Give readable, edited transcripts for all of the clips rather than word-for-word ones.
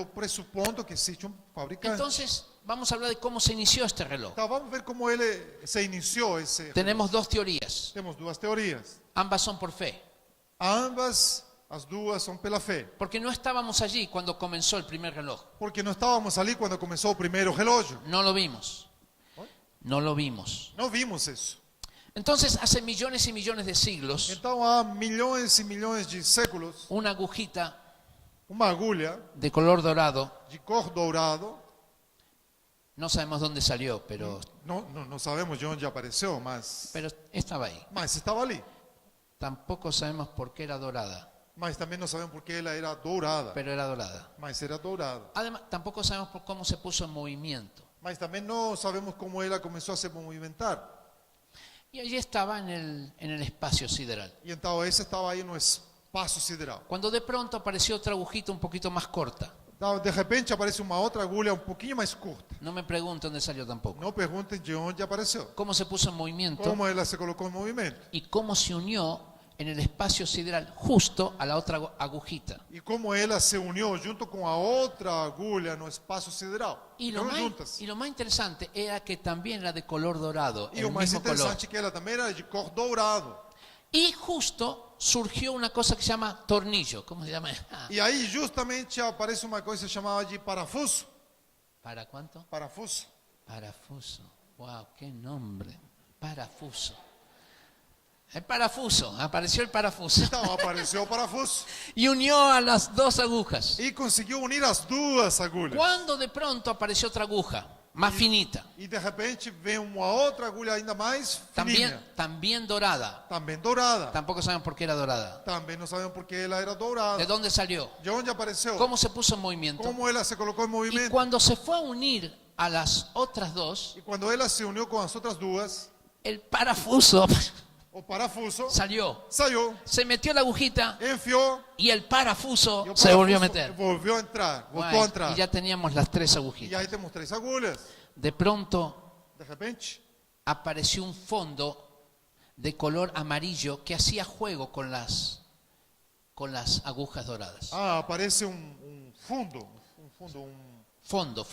estou pressupondo que existe fabricante. Entonces, vamos a hablar de cómo se inició este reloj. Então vamos ver como ele se iniciou esse. Tenemos dos teorías. Temos duas teorias. Ambas son por fe. Ambas, as duas são pela fé. Porque no estábamos allí cuando comenzó el primer reloj. Porque não estávamos ali quando começou o primeiro relógio. No lo vimos. No lo vimos. Não vimos isso. Entonces, hace millones y millones de siglos, Então há milhões e milhões de séculos, una agujita uma agulha de color dorado, de cor dourado, no sabemos dónde salió, pero não sabemos de onde apareceu, mas estaba ahí. estava ali. Tampoco sabemos por qué era dorada, Mas também não sabemos porque ela era dourada, pero era dorada. mas era dourada. Además, tampoco sabemos por cómo se puso en movimiento. Mas também não sabemos como ela começou a se movimentar. Y allí estaba en el espacio sideral. E então esse estava aí no espaço sideral. Cuando de pronto apareció otra agujita un poquito más corta. Então, de repente aparece uma outra agulha um pouquinho mais curta. No me pregunto dónde salió tampoco. Não perguntem de onde apareceu. Cómo se puso en movimiento Como ela se colocou em movimento. y cómo se unió en el espacio sideral justo a la otra agujita. E como ela se uniu junto com a outra agulha no espaço sideral. Y lo, Ficaram más, juntas. y lo más interesante era que también era de color dorado, E el o mais mismo color. interessante é que ela também era de cor dourado. Y justo surgió una cosa que se llama tornillo. ¿Cómo se llama? E aí justamente aparece uma coisa chamada de parafuso. ¿Para cuánto? Parafuso. Parafuso. Wow, qué nombre. Parafuso. El parafuso, apareció el parafuso. Então apareceu o parafuso. Y unió a las dos agujas. E conseguiu unir as duas agulhas. Cuando de pronto apareció otra aguja, más finita, E de repente vem uma outra agulha ainda mais fininha. también dorada. Também dourada. Tampoco sabemos por qué era dorada. Também não sabemos por que ela era dourada. ¿De dónde salió? De onde apareceu? ¿Cómo se puso en movimiento? Como ela se colocou em Y movimento. cuando se fue a unir a las otras dos, E quando ela se uniu com as outras duas, el parafuso o parafuso salió. saiu, Se metió la agujita enfiou y el parafuso e o se volvió a parafuso meter. volviu a entrar, voltou a Bueno, entrar. y ya teníamos las tres E agujitas. aí temos três agulhas. De pronto De repente, apareció un fondo de color amarillo que hacía juego con las agujas doradas. aparece fundo Fondo.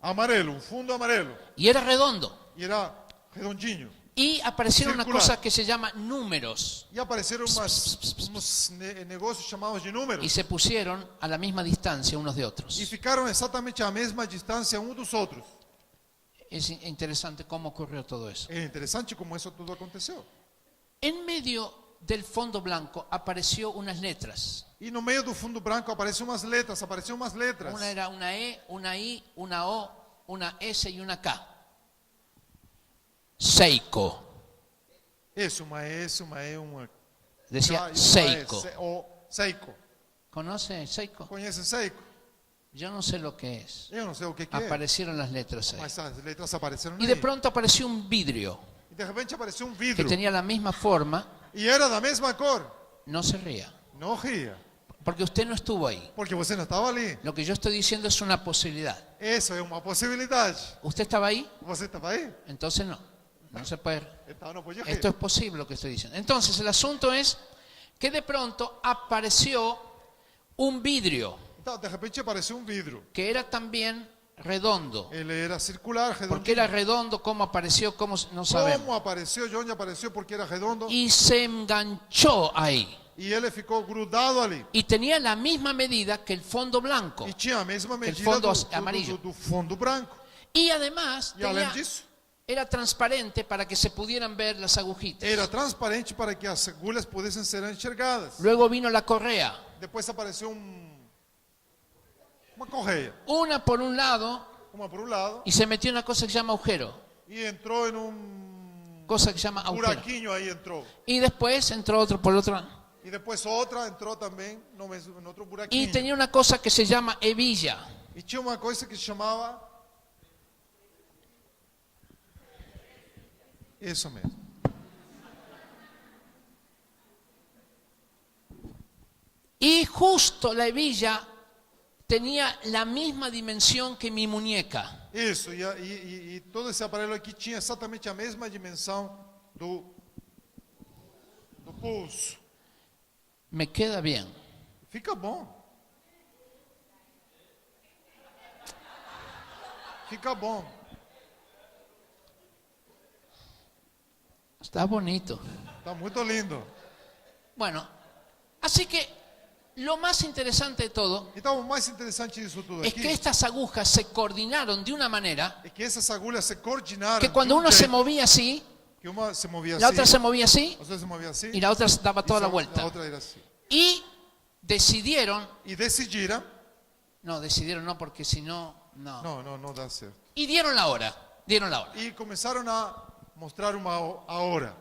amarelo, fundo amarelo. Y era redondo. E era redondinho. Y aparecieron una Circular. cosa que se llama números. E apareceram uns negócios chamados de números. Y se pusieron a la misma distancia unos de otros. E ficaram exatamente à mesma distância um dos outros. Es interesante cómo ocurrió todo eso. É interessante como isso tudo aconteceu. En medio del fondo blanco apareció unas letras. E no meio do fundo branco apareciam umas letras. Una era una E, una I, una O, una S y una K. Seiko. Isso, uma S, uma E, uma Decía K e uma Seiko. S. O Seiko. ¿Conoce Seiko? Conhece Seiko? Yo no sé lo que es. Eu não sei o que é. Aparecieron las letras ahí. Mas as letras apareceram Y aí. de pronto apareció un vidrio E de repente apareceu que vidro. tenía la misma forma. E era da mesma cor. No se ría, Não ria. porque usted no estuvo ahí. Porque você não estava ali. Lo que yo estoy diciendo es una posibilidad. Isso é uma possibilidade. ¿Usted estaba ahí? Você estava aí? Entonces no se puede. Então não podia rir. Esto es posible lo que estoy diciendo. Entonces el asunto es que de pronto apareció un vidrio Então, de repente apareceu vidro. que era también redondo. Ele era circular, redondinho. ¿Por qué era redondo? ¿Cómo apareció? ¿Cómo no sabemos? Como apareceu, de onde apareceu, porque era redondo. Y se enganchó ahí. E ele ficou grudado ali. Y tenía la misma medida que el fondo blanco. E tinha a mesma medida fundo do amarillo. do fundo branco. Y además E além disso, era transparente para que se pudieran ver las agujitas. era transparente para que as agulhas pudessem ser enxergadas. Luego vino la correa. Depois apareceu uma correia. Una por un lado Uma por um lado. y se metió en una cosa que se llama agujero. E entrou em Cosa que se llama agujero. buraquinho aí entrou. Y después entró otro por el otro. E depois outra entrou também no outro buraquinho. Y tenía una cosa que se llama hebilla. E tinha uma coisa que se chamava... Isso mesmo. Y justo la hebilla tenía la misma dimensión que mi muñeca. Isso, e todo esse aparelho aqui tinha exatamente a mesma dimensão do pulso. Me queda bien. Fica bom. Fica bom. Está bonito. Tá muito lindo. Bueno, así que lo más interesante de todo Então, o mais interessante disso tudo es aqui que estas agujas se coordinaron de una manera é que essas agulhas se coordenaram que cuando de una se jeito movía así, que uma se movia la assim, otra se movía así outra se movia assim, y la otra daba toda la a vuelta. outra era assim. Y decidieron, E decidiram, no, decidieron no porque si no, no. não dá certo. Y dieron la hora, dieron la hora. E começaram a mostrar a hora.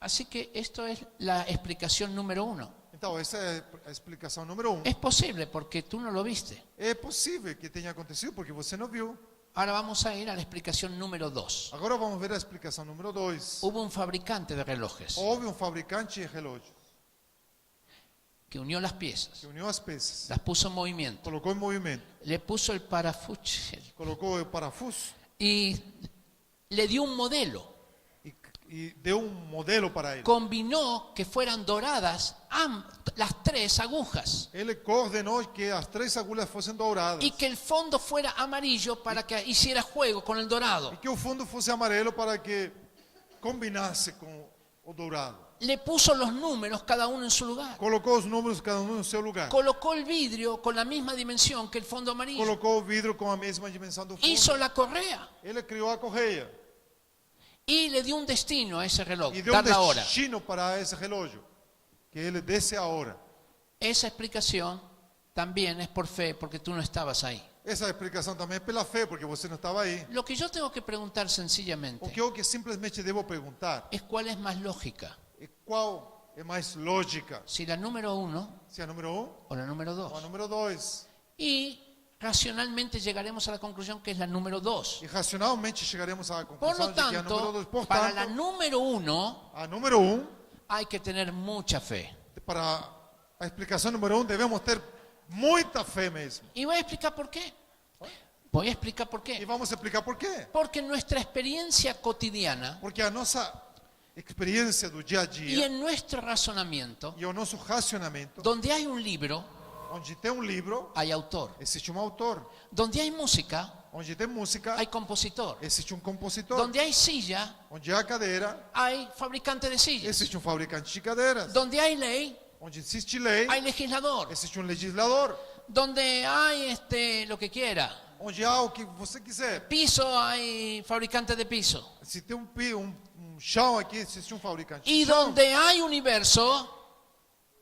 Así que esto es la explicación número 1. Então, essa é a explicação número 1. Es posible porque tú no lo viste. É possível que tenha acontecido porque você não viu. Ahora vamos a ir a la explicación número 2. Agora vamos ver a explicação número 2. Hubo un fabricante de relojes Houve um fabricante de relógios que unió las piezas, que uniu as peças, las puso en movimiento, colocou em movimento, le puso el parafuche colocou o parafuso y le dio un modelo. e deu um modelo para ele. Combinó que fueran doradas las 3 agujas Ele coordenou que as 3 agulhas fossem douradas y que el fondo fuera amarillo para que hiciera juego con el dorado. e que o fundo fosse amarelo para que combinasse com o dourado. Le puso los números cada uno en su lugar. Colocou os números cada um no seu lugar. Colocó el vidrio con la misma dimensión que el fondo amarillo. Colocou o vidro com a mesma dimensão do fundo. Hizo la correa Ele criou a correia y le dio un destino a ese reloj, e deu dar la hora. destino para esse relógio, que ele desse a hora. Esa explicación también es por fe, porque tú no estabas ahí. Essa explicação também é pela fé, porque você não estava aí. Lo que yo tengo que preguntar sencillamente O que simplesmente devo perguntar es cuál es más lógica, é qual é mais lógica, si la número 1 se é a número 1 o la número ou a 2. número 2. Y racionalmente llegaremos a la conclusión que es la número 2. E racionalmente chegaremos à Por conclusão lo de que é a número 2. tanto, para la número 1 a número 1, hay que tener mucha fe. para a explicação número 1, devemos ter muita fé mesmo. Y voy a explicar por qué. Voy a explicar por E qué. vamos explicar por quê. Porque en nuestra experiencia cotidiana Porque a nossa experiência do dia a y dia en nuestro razonamiento, e o nosso racionamento, donde hay un libro, onde tem um livro, hay autor. existe um autor. Donde hay música, Onde tem música, hay compositor. existe um compositor. Donde hay silla, Onde há cadeira, hay fabricante de sillas. existe um fabricante de cadeiras. Donde hay ley, Onde existe lei, hay legislador. existe um legislador. Donde hay lo que quiera. Onde há o que você quiser. Piso, hay fabricante de piso. Se tem um chão aqui, existe um fabricante Y de chão. donde hay universo,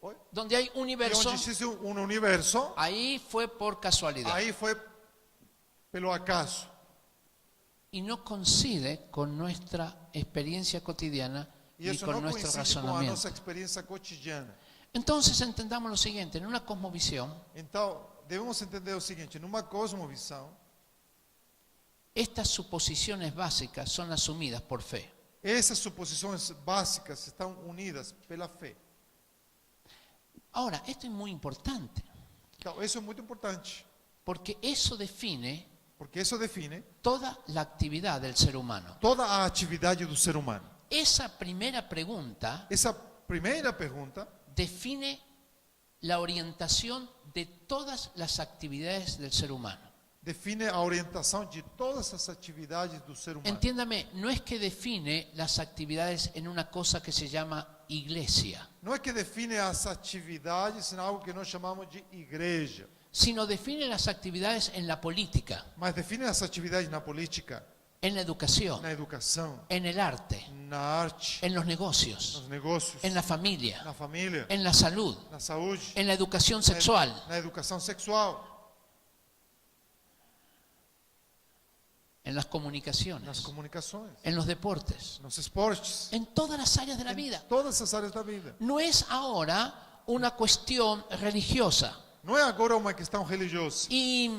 Oi? donde hay E universo, onde existe um universo, ahí fue por casualidad. aí foi pelo acaso. Y no coincide con nuestra experiencia cotidiana E ni isso con não nuestro coincide com a nossa razonamiento. experiência cotidiana. Entonces entendamos lo siguiente, en una cosmovisión, Então, devemos entender o seguinte, numa cosmovisão, estas suposiciones básicas son asumidas por fe. essas suposições básicas estão unidas pela fé. Ahora, esto es muy importante, Então, isso é muito importante, porque eso define porque isso define toda la actividad del ser humano. toda a atividade do ser humano. Esa primera pregunta Essa primeira pergunta define la orientación de todas las actividades del ser humano. define a orientação de todas as atividades do ser humano. Entiéndame, no es que define las actividades en una cosa que se llama iglesia, Não é que define as atividades em algo que nós chamamos de igreja, sino define las actividades en la política, mas define as atividades na política, en la educación, na educação, en el arte, na arte, en los negocios, nos negócios, en la familia, na família, en la salud, na saúde, en la educación sexual, na educação sexual, en las nas comunicaciones, comunicações, en los deportes, nos esportes, en todas las áreas de la em vida. todas as áreas da vida. No es ahora una cuestión religiosa. Não é agora uma questão religiosa. Y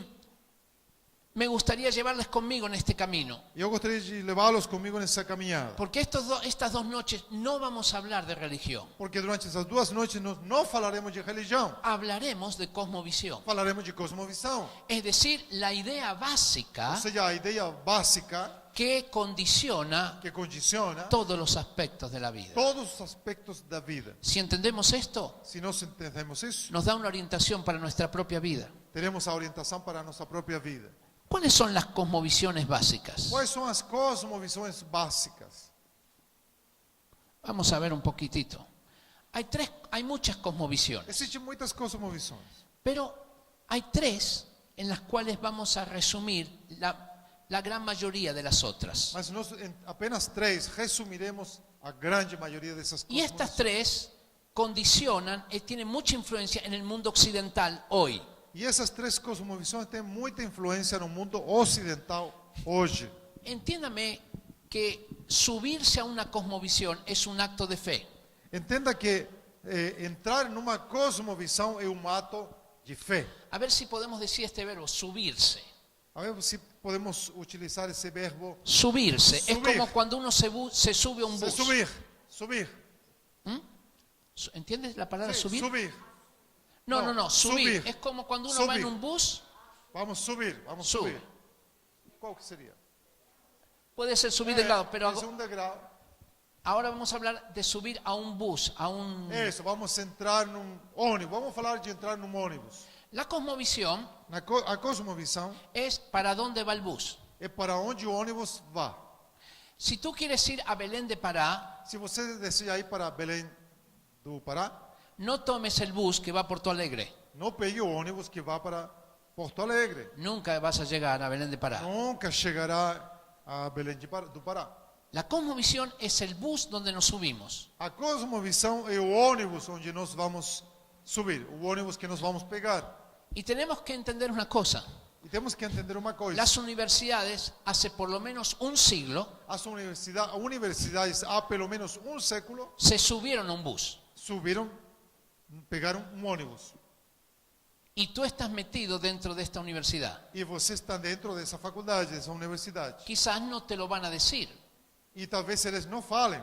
me gustaría llevarles conmigo en este camino. E eu gostaria de levá-los comigo nessa caminhada. Porque estas 2 noches no vamos a hablar de religión. Porque durante essas 2 noites nós não falaremos de religião, Hablaremos de cosmovisión. falaremos de cosmovisão. Es decir, la idea Ou básica seja, a ideia básica que condiciona que condiciona todos los aspectos de la vida. todos os aspectos da vida. Si entendemos esto, Se nós entendemos isso, nos da una orientación para nuestra propia vida. teremos a orientação para a nossa própria vida. ¿Cuáles son las cosmovisiones básicas? Quais são as cosmovisões básicas? Vamos a ver un poquitito. Hay muchas cosmovisiones, Existem muitas cosmovisões, pero hay tres en las cuales vamos a resumir la gran mayoría de las otras. mas nós em apenas 3 resumiremos a grande maioria dessas Y estas cosmovisões. tres condicionan y tienen mucha influencia en el mundo occidental hoy. E essas 3 cosmovisões têm muita influência no mundo ocidental hoje. Entiéndame que subirse a una cosmovisión es un acto de fe. Entenda que entrar numa cosmovisão é um ato de fé. A ver si podemos decir este verbo, subirse. A ver se podemos utilizar esse verbo. Subirse. Es Subir. como cuando uno se sube a un bus. Subir. ¿Entiendes la palabra Sí, subir? subir. No, subir. subir. Es como cuando uno va en Subir. un bus. Vamos subir, vamos Sube. subir. Qual que seria? Puede ser subir de lado, pero Esse é um degrau. ahora vamos a hablar de subir a un bus, a un... Isso, vamos entrar num ônibus. Vamos falar de entrar num ônibus. La cosmovisión A cosmovisão es para dónde va el bus. é para onde o ônibus vá. Si tú quieres ir a Belén de Pará, Se você deseja ir para Belém do Pará, no tomes el bus que va a Porto Alegre. não pegue o ônibus que vá para Porto Alegre. Nunca vas a llegar a Belén de Pará. Nunca chegará a Belém do Pará. La cosmovisión es el bus donde nos subimos. A cosmovisão é o ônibus onde nós vamos subir, o ônibus que nós vamos pegar. Y tenemos que entender una cosa. E temos que entender uma coisa. Las universidades hace por lo menos un siglo As universidades há pelo menos um século se subieron a un bus. pegaram um ônibus. Y tú estás metido dentro de esta universidad. E você está dentro dessa faculdade, dessa universidade. Quizás no te lo van a decir, E talvez eles não falem,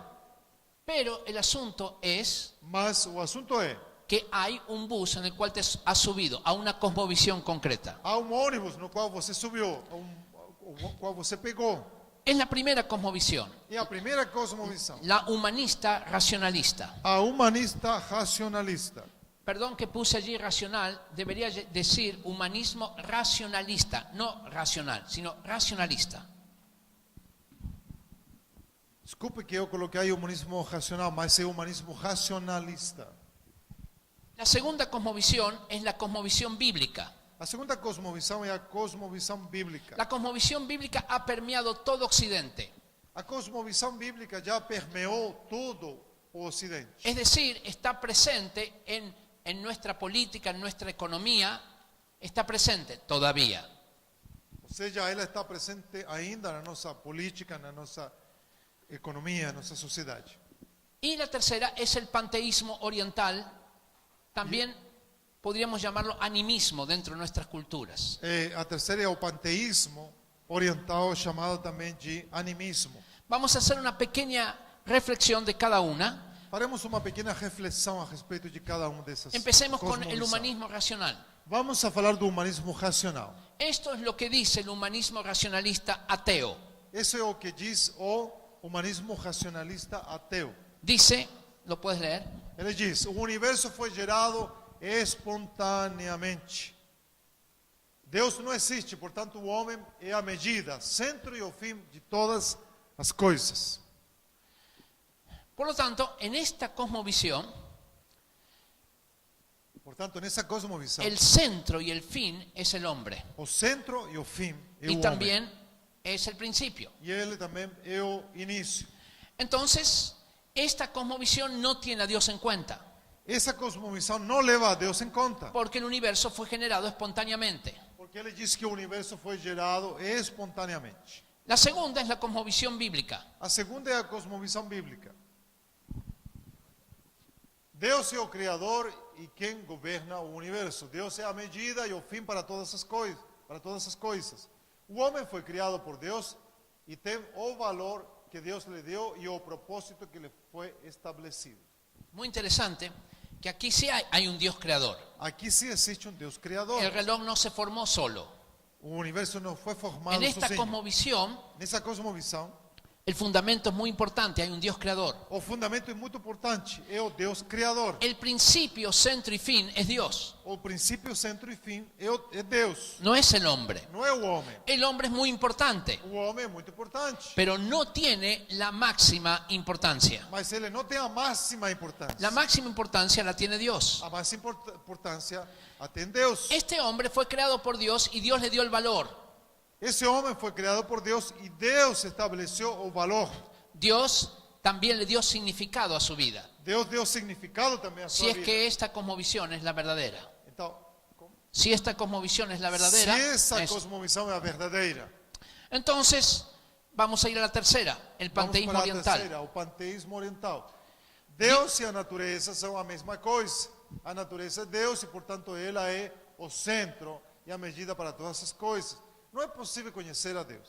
pero el asunto es mas o assunto é, que hay un bus en el cual te has subido a una cosmovisión concreta. há um ônibus no qual você subiu, o qual você pegou. Es la primera cosmovisión, E a primeira cosmovisão, la humanista racionalista. a humanista racionalista. Perdón que puse allí racional, debería decir humanismo racionalista, no racional, sino racionalista. Desculpe que eu coloquei aí humanismo racional, mas é humanismo racionalista. La segunda cosmovisión es la cosmovisión bíblica. A segunda cosmovisão é a cosmovisão bíblica. La cosmovisión bíblica ha permeado todo Occidente. A cosmovisão bíblica já permeou todo o Ocidente. Es decir, está presente en nuestra política, en nuestra economía, está presente todavía. Ou seja, ela está presente ainda na nossa política, na nossa economia, na nossa sociedade. Y la tercera es el panteísmo oriental, también podríamos llamarlo animismo dentro de nuestras culturas. A terceira é o panteísmo oriental, chamado também de animismo. Vamos a hacer una pequeña reflexión de cada una. Faremos uma pequena reflexão a respeito de cada uma dessas Empecemos con el cosmovisões. humanismo racional. Vamos a falar do humanismo racional. Esto es lo que dice el humanismo racionalista ateo. Esse é o que diz o humanismo racionalista ateu. Dice, ¿lo puedes leer? Ele diz: o universo foi gerado espontaneamente. Deus não existe, portanto, o homem é a medida, centro e o fim de todas as coisas. Por lo tanto, en esta cosmovisión, Portanto, nessa cosmovisão, el centro y el fin es el hombre. o centro e o fim é o Y homem. también es el principio. E ele também é o início. Entonces, esta cosmovisión no tiene a Dios en cuenta, Essa cosmovisão não leva a Deus em conta, porque el universo fue generado espontáneamente. porque ele diz que o universo foi gerado espontaneamente. La segunda es la cosmovisión bíblica. A segunda é a cosmovisão bíblica. Deus é o Criador e quem governa o universo. Deus é a medida e o fim para todas as coisas. O homem foi criado por Deus e tem o valor que Deus lhe deu e o propósito que lhe foi estabelecido. Muy interesante que aquí sí hay un Dios creador. Aqui sim existe Deus Criador. El reloj no se formó solo. O universo não foi formado En esta sozinho. cosmovisión, Nessa cosmovisão, El fundamento es muy importante, hay un Dios creador. O fundamento é muito importante, é o Deus Criador. El principio, centro y fin es Dios, O princípio, centro e fim é Deus, no es el hombre. não é o homem. El hombre es muy importante, O homem é muito importante, pero no tiene la máxima importancia. mas ele não tem a máxima importância. La máxima importancia la tiene Dios. A máxima importância a tem Deus. Este hombre fue creado por Dios y Dios le dio el valor. Esse homem foi criado por Deus e Deus estabeleceu o valor. Dios también le dio significado a su vida. Deus deu significado também à Si sua es vida. que esta cosmovisión es la verdadera. Então, como? Si esta cosmovisión es la verdadera, Se essa es- cosmovisão é a verdadeira, entonces vamos a ir a la tercera, el vamos panteísmo para a oriental. terceira, o panteísmo oriental. Deus e a natureza são a mesma coisa. A natureza é Deus e, portanto, ela é o centro e a medida para todas as coisas. Não é possível conhecer a Deus.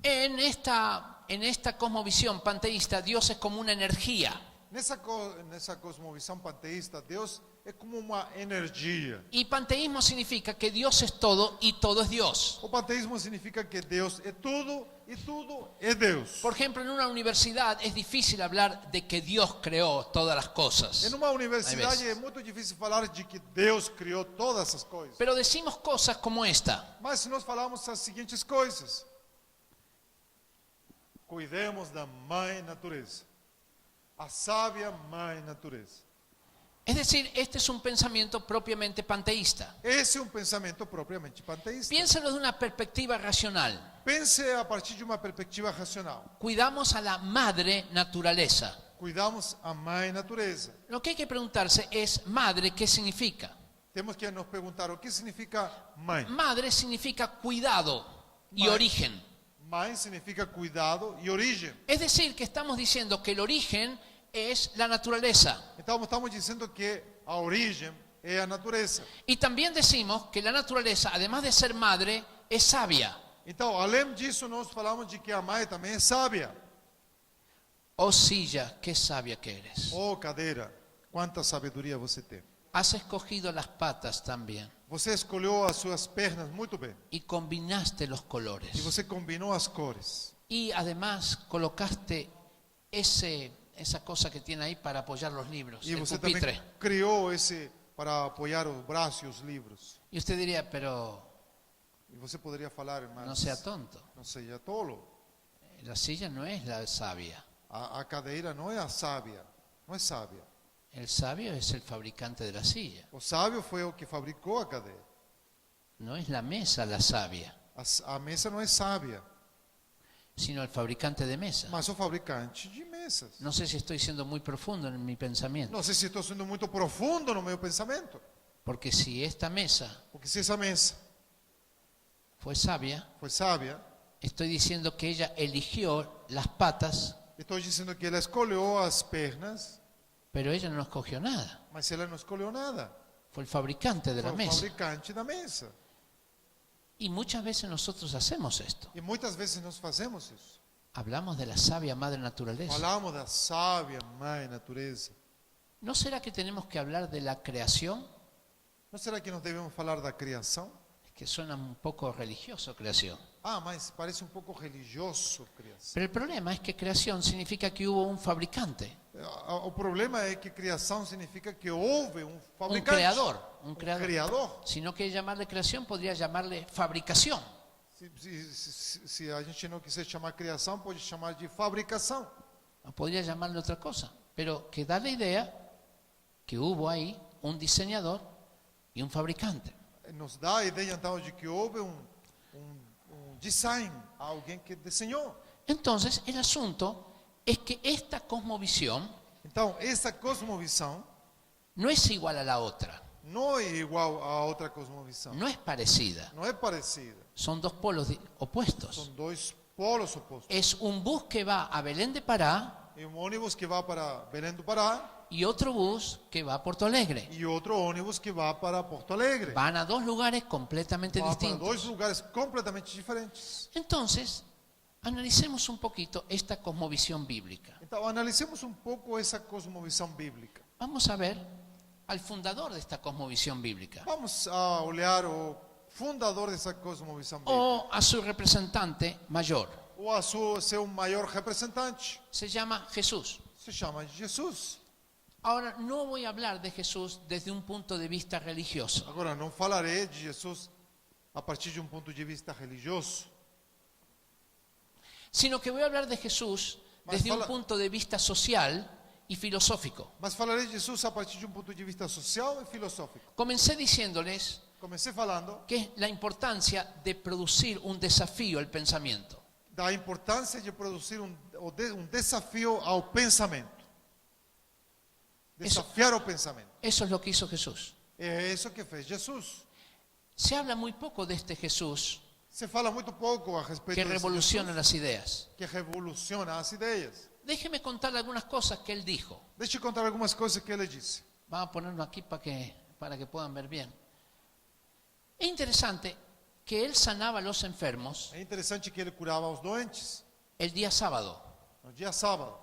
En esta cosmovisión panteísta, Dios es como una energía. Nessa cosmovisão panteísta, Deus é como uma energia. Y panteísmo significa que Dios es todo y todo es Dios. O panteísmo significa que Deus é tudo e tudo é Deus. Por ejemplo, en una universidad es difícil hablar de que Dios creó todas las cosas. Em uma universidade Hay é muito difícil falar de que Deus criou todas as coisas. Pero decimos cosas como esta. Mas se nós falamos as seguintes coisas: cuidemos da mãe natureza, a sábia mãe natureza. Es decir, este es un pensamiento propiamente panteísta. Esse é um pensamento propriamente panteísta. Piénsalo de una perspectiva racional. Pense a partir de uma perspectiva racional. Cuidamos a la madre naturaleza. Cuidamos a mãe natureza. Lo que hay que preguntarse es, madre, ¿qué significa? Temos que nos perguntar o que significa mãe. Madre significa cuidado y Mãe. origen. Mãe significa cuidado e origem. Es decir, que estamos diciendo que el origen es la naturaleza. Então estamos dizendo que a origem é a natureza. Y también decimos que la naturaleza, además de ser madre, es sabia. Então, além disso, nós falamos de que a mãe também é sábia. Oh silla, qué sabia que eres. Oh, cadeira, quanta sabedoria você tem. Has escogido las patas también Você escolheu as suas pernas muito bem. y combinaste los E colores. você combinou as cores. Y además colocaste esa cosa que tiene ahí para apoyar los libros, E el você pupitre. também criou esse para apoiar os braços e os livros. Y usted diría, pero E você poderia falar, mas no sea tonto. não seja tolo. La silla no es la sabia. A cadeira não é a sábia, não é sábia. El sabio es el fabricante de la silla. O sábio foi o que fabricou a cadeira. No es la mesa la sabia, A mesa não é sábia, sino el fabricante de mesa. mas o fabricante de mesas. No sé si estoy siendo muy profundo en mi pensamiento. Não sei se estou sendo muito profundo no meu pensamento, Porque si esta mesa porque se essa mesa fue sabia, foi sábia, estoy diciendo que ella eligió las patas, estou dizendo que ela escolheu as pernas, pero ella no escogió nada. mas ela não escolheu nada. Fue el fabricante de Foi la o mesa. fabricante da mesa. Y muchas veces nosotros hacemos esto. E muitas vezes nós fazemos isso. Hablamos de la sabia madre naturaleza. Falamos da sábia mãe natureza. ¿No será que tenemos que hablar de la creación? Não será que nós devemos falar da criação? Es que suena un poco religioso creación. Ah, mas parece um pouco religioso criação. Pero el problema es que creación significa que hubo un fabricante, O problema é que criação significa que houve um un fabricante, creador, um criador. Si no quiere llamarle creación, podría llamarle fabricación. Se a gente não quiser chamar criação, pode chamar de fabricação. O podría llamarle otra cosa, pero que da la idea que hubo ahí un diseñador y un fabricante. Nos dá a ideia então de que houve um design, alguém que desenhou. Entonces, el asunto es que esta cosmovisión Então, essa cosmovisão no es igual a la otra, não é igual a outra cosmovisão. no es parecida, Não é parecida. son dos polos opuestos. São dois polos opostos. Es un bus que va a Belén de Pará É um ônibus que vai para Belém do Pará y otro bus que va a Porto Alegre. e outro ônibus que vai para Porto Alegre. Van a dos lugares completamente Vai para dois distintos. lugares completamente diferentes. Entonces, analicemos un poquito esta cosmovisión bíblica. Então, analicemos um pouco essa cosmovisão bíblica. Vamos a ver al fundador de esta cosmovisión bíblica Vamos a olhar o fundador dessa cosmovisão bíblica, o a su representante mayor. ou a seu maior representante. Se llama Jesús. Se chama Jesus. Ahora, no voy a hablar de Jesús desde un punto de vista religioso, Agora, não falarei de Jesus a partir de um ponto de vista religioso, sino que voy a hablar de Jesús Mas desde un fala- punto de vista social y filosófico. mas falarei de Jesus a partir de um ponto de vista social e filosófico. Comencé diciéndoles Comecei falando que es la importancia de producir un desafío al pensamiento. da importância de produzir um desafio ao pensamento. Desafiar o pensamento. Eso es lo que hizo Jesús. É isso que fez Jesus. Se habla muy poco de este Jesús Se fala muito pouco a respeito que desse revoluciona Jesus, las ideas. que revoluciona as ideias. Déjeme contarle algunas cosas que él dijo. Deixa eu contar algumas coisas que ele disse. Vamos a ponerlo aquí para que puedan ver bien. Es interesante que él sanaba a los enfermos É interessante que ele curava os doentes el día sábado. no dia sábado.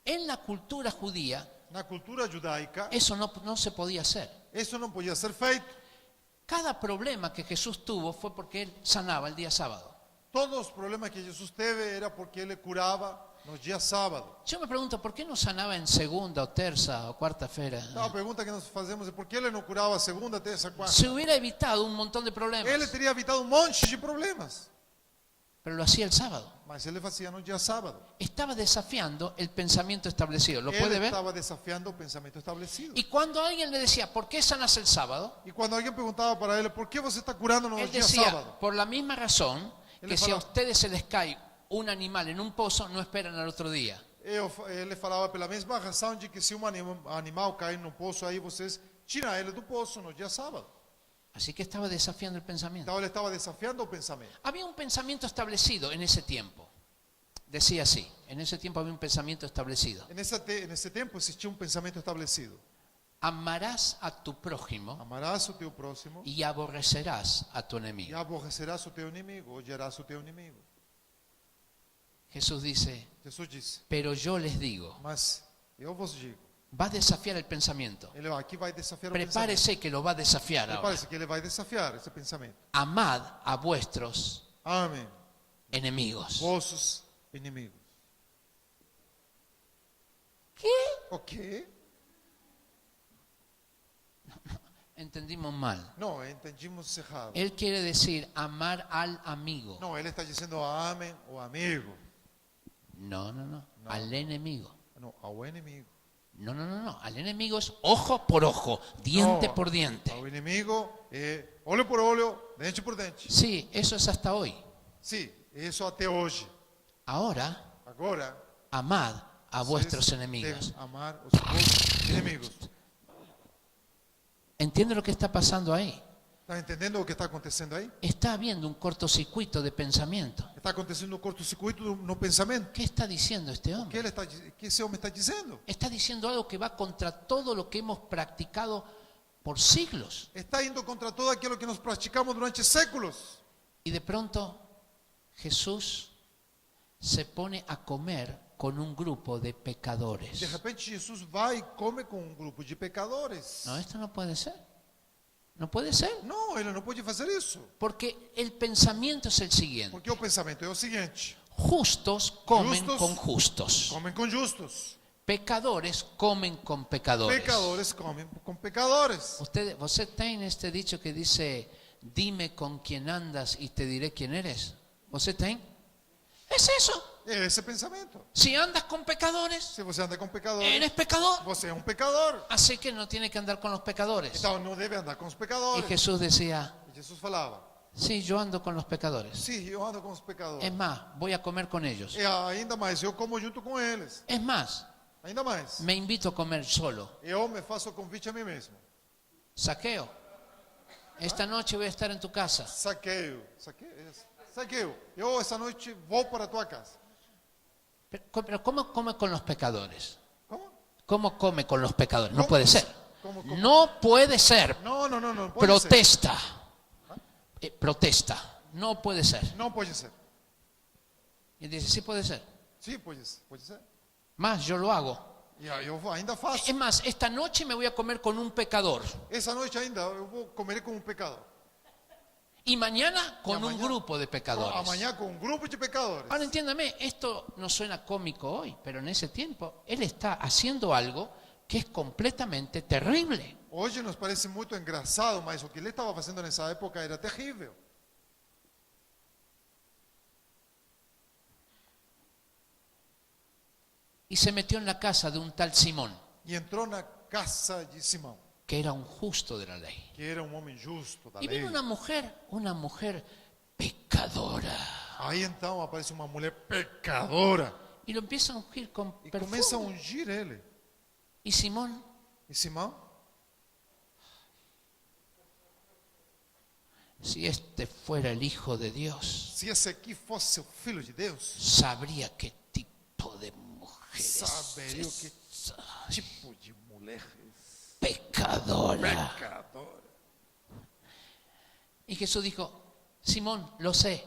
En la cultura judía Na cultura judaica, eso no se podía hacer. isso não podia ser feito. Cada problema que Jesús tuvo fue porque él sanaba el día sábado. Todos os problemas que Jesus teve era porque ele curava no dia sábado. Yo me pregunto, ¿por qué no sanaba en segunda o tercera o cuarta-feira? Então, a pergunta que nós fazemos é por que ele não curava segunda, terça, quarta? Se hubiera evitado un montón de Ele problemas, teria evitado um monte de problemas, pero lo hacía el sábado. mas ele fazia no dia sábado. Estaba desafiando el pensamiento establecido. ¿Lo Ele puede ver? estava desafiando o pensamento estabelecido. Y cuando alguien le decía, ¿por qué sanas el sábado? E quando alguém perguntava para ele, por que você está curando no Él dia decía, sábado? por la misma razón Él que le si a fala- ustedes se les cae un animal en un pozo, no esperan al otro día. Ele falava pela mesma razão de que se um animal cair no poço, aí vocês tiram ele do poço no dia sábado. Así que estaba desafiando el pensamiento. Então ele estava desafiando o pensamento. Había un pensamiento establecido en ese tiempo. Decía así, en ese tiempo había un pensamiento establecido. Nesse tempo existia um pensamento estabelecido. Amarás a tu prójimo Amarás o teu próximo y aborrecerás a tu e enemigo. aborrecerás o teu inimigo, odiarás o teu inimigo. Jesús dice, Jesus disse, pero yo les digo, mas eu vos digo, va a desafiar el pensamiento. ele aqui vai desafiar o pensamento. Prepárese que lo va a desafiar ahora. Prepare-se que ele vai desafiar esse pensamento. Amad a vuestros Amém. enemigos. Vossos inimigos. ¿Qué? O quê? Entendimos mal. Não, entendimos errado. Él quiere decir amar al amigo. Não, ele está dizendo amem o amigo. No. Al enemigo. Não, ao inimigo. No. Al enemigo es ojo por ojo, diente No, por diente. Ao inimigo é olho por olho, dente por dente. Sí, eso es hasta hoy. Sim, isso até hoje. Ahora, Agora, amad a vuestros vocês enemigos. devem amar os vossos inimigos. ¿Entiende lo que está pasando ahí? Está entendendo o que está acontecendo aí? Está habiendo un cortocircuito de pensamiento. Está acontecendo um curto-circuito no pensamento. ¿Qué está diciendo este O que, hombre? ele está, que esse homem está dizendo? Está diciendo algo que va contra todo lo que hemos practicado por siglos. Está indo contra todo aquilo que nós praticamos durante séculos. Y de pronto Jesús se pone a comer con un grupo de pecadores. De repente, Jesus vai e come com um grupo de pecadores. No, esto no puede ser. No puede ser. Não, ele não pode fazer isso. Porque el pensamiento es el siguiente. Porque o pensamento é o seguinte: Justos comen Justos con justos. comem com justos, Pecadores comen con pecadores. pecadores comem com pecadores. ¿Usted tiene este dicho que dice, dime con quién andas y te diré quién eres? ¿Usted tiene? Es eso. É esse pensamento. Si andas con pecadores, Se você anda com pecadores, eres pecador. você é um pecador. Así que no tiene que andar con los pecadores. Então não deve andar com os Y pecadores. Jesús decía, E Jesus falava: sí, yo ando con los pecadores. sim, eu ando com os pecadores. Es más, voy a comer con ellos. E ainda mais, eu como junto com eles. Es más, Ainda mais, me invito a comer solo. eu me faço o convite a mim mesmo. Saqueo, esta noche voy a estar en tu casa. Saqueu, eu essa noite vou para a tua casa. Pero ¿cómo come con los pecadores? Como? ¿Cómo come con los pecadores? No ¿Cómo? puede ser. ¿Cómo? No puede ser. Não pode ser. Protesta. Protesta. No puede ser. Não pode ser. Y dice, sí puede ser. Sim, pode ser. Más, yo lo hago. E aí eu ainda faço. Es más, esta noche me voy a comer con un pecador. Essa noite ainda eu vou comer com um pecador. Y mañana con un mañana- grupo de pecadores. Amanhã com um grupo de pecadores. Ahora entiéndame, esto no suena cómico hoy, pero en ese tiempo él está haciendo algo que es completamente terrible. Hoje nos parece muito engraçado, mas o que ele estava fazendo nessa época era terrível. Y se metió en la casa de un tal Simón, E entrou na casa de Simão, que era un justo de la ley. que era um homem justo da Y lei. vino una mujer pecadora. Aí então aparece uma mulher pecadora Y lo empieza a ungir con e começa a perfume. ungir ele. Y Simón, E Simão, si este fuera el Hijo de Dios, se esse aqui fosse o filho de Deus, sabría qué tipo de mujer saberia o es que esa. tipo de mulher é Pecadora. pecadora. Y Jesús dijo, Simón, lo sé.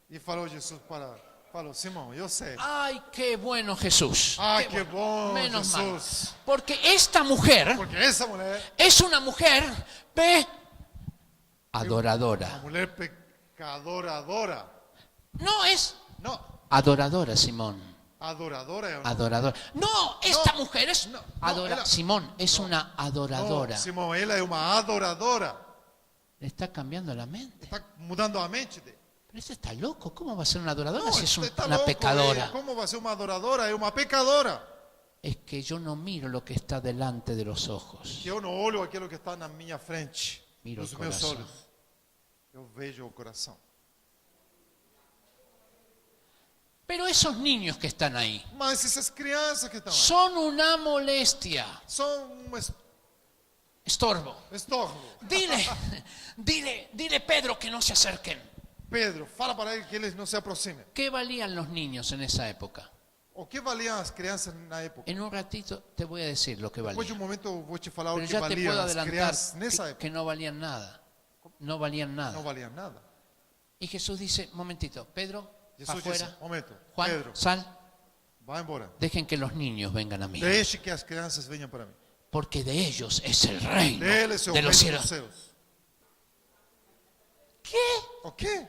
E falou Jesus falou, Simão, eu sei. Ay, qué bueno Jesús. Ai, Qué que bom, Menos mal. Jesus. Porque esta mujer Porque essa mulher es una mujer uma adoradora. mulher pecadora, adora. No es Não, adoradora, Simón. adoradora é o nome. Adoradora. No, esta No, mujer es no, adora. ela- Simón es una adoradora. Não, Simão, ela é uma adoradora. Le está cambiando la mente. Está mudando a mente dele. Pero ese está loco. ¿Cómo va a ser una adoradora Não, si es está una louco, pecadora? Como vai ser uma adoradora? É uma pecadora. Es que yo no miro lo que está delante de los ojos. Que eu não olho aquilo que está na minha frente, Miro nos o meus coração. olhos. Eu vejo o coração. Pero esos niños que están ahí Mas essas crianças que estão aí son una molestia. são um Estorbo. estorvo. Dile Pedro que no se acerquen. Pedro, fala para ele que eles não se aproximem. ¿Qué valían los niños en esa época? O que valiam as crianças na época? En un ratito te voy a decir lo que Depois de valían. momento eu vou te falar o Pero que ya te valiam puedo as adelantar crianças nessa época. que no valían nada. No valían Não nada. valiam nada. Y Jesús dice, momentito, Pedro, Jesus afuera. disse, momento, Juan, Pedro, sal, vai embora. dejen que los niños vengan a mí. Deixe que as crianças venham para mim. Porque de ellos es el reino Deles é o de reino los dos cielos. céus. ¿Qué? O quê?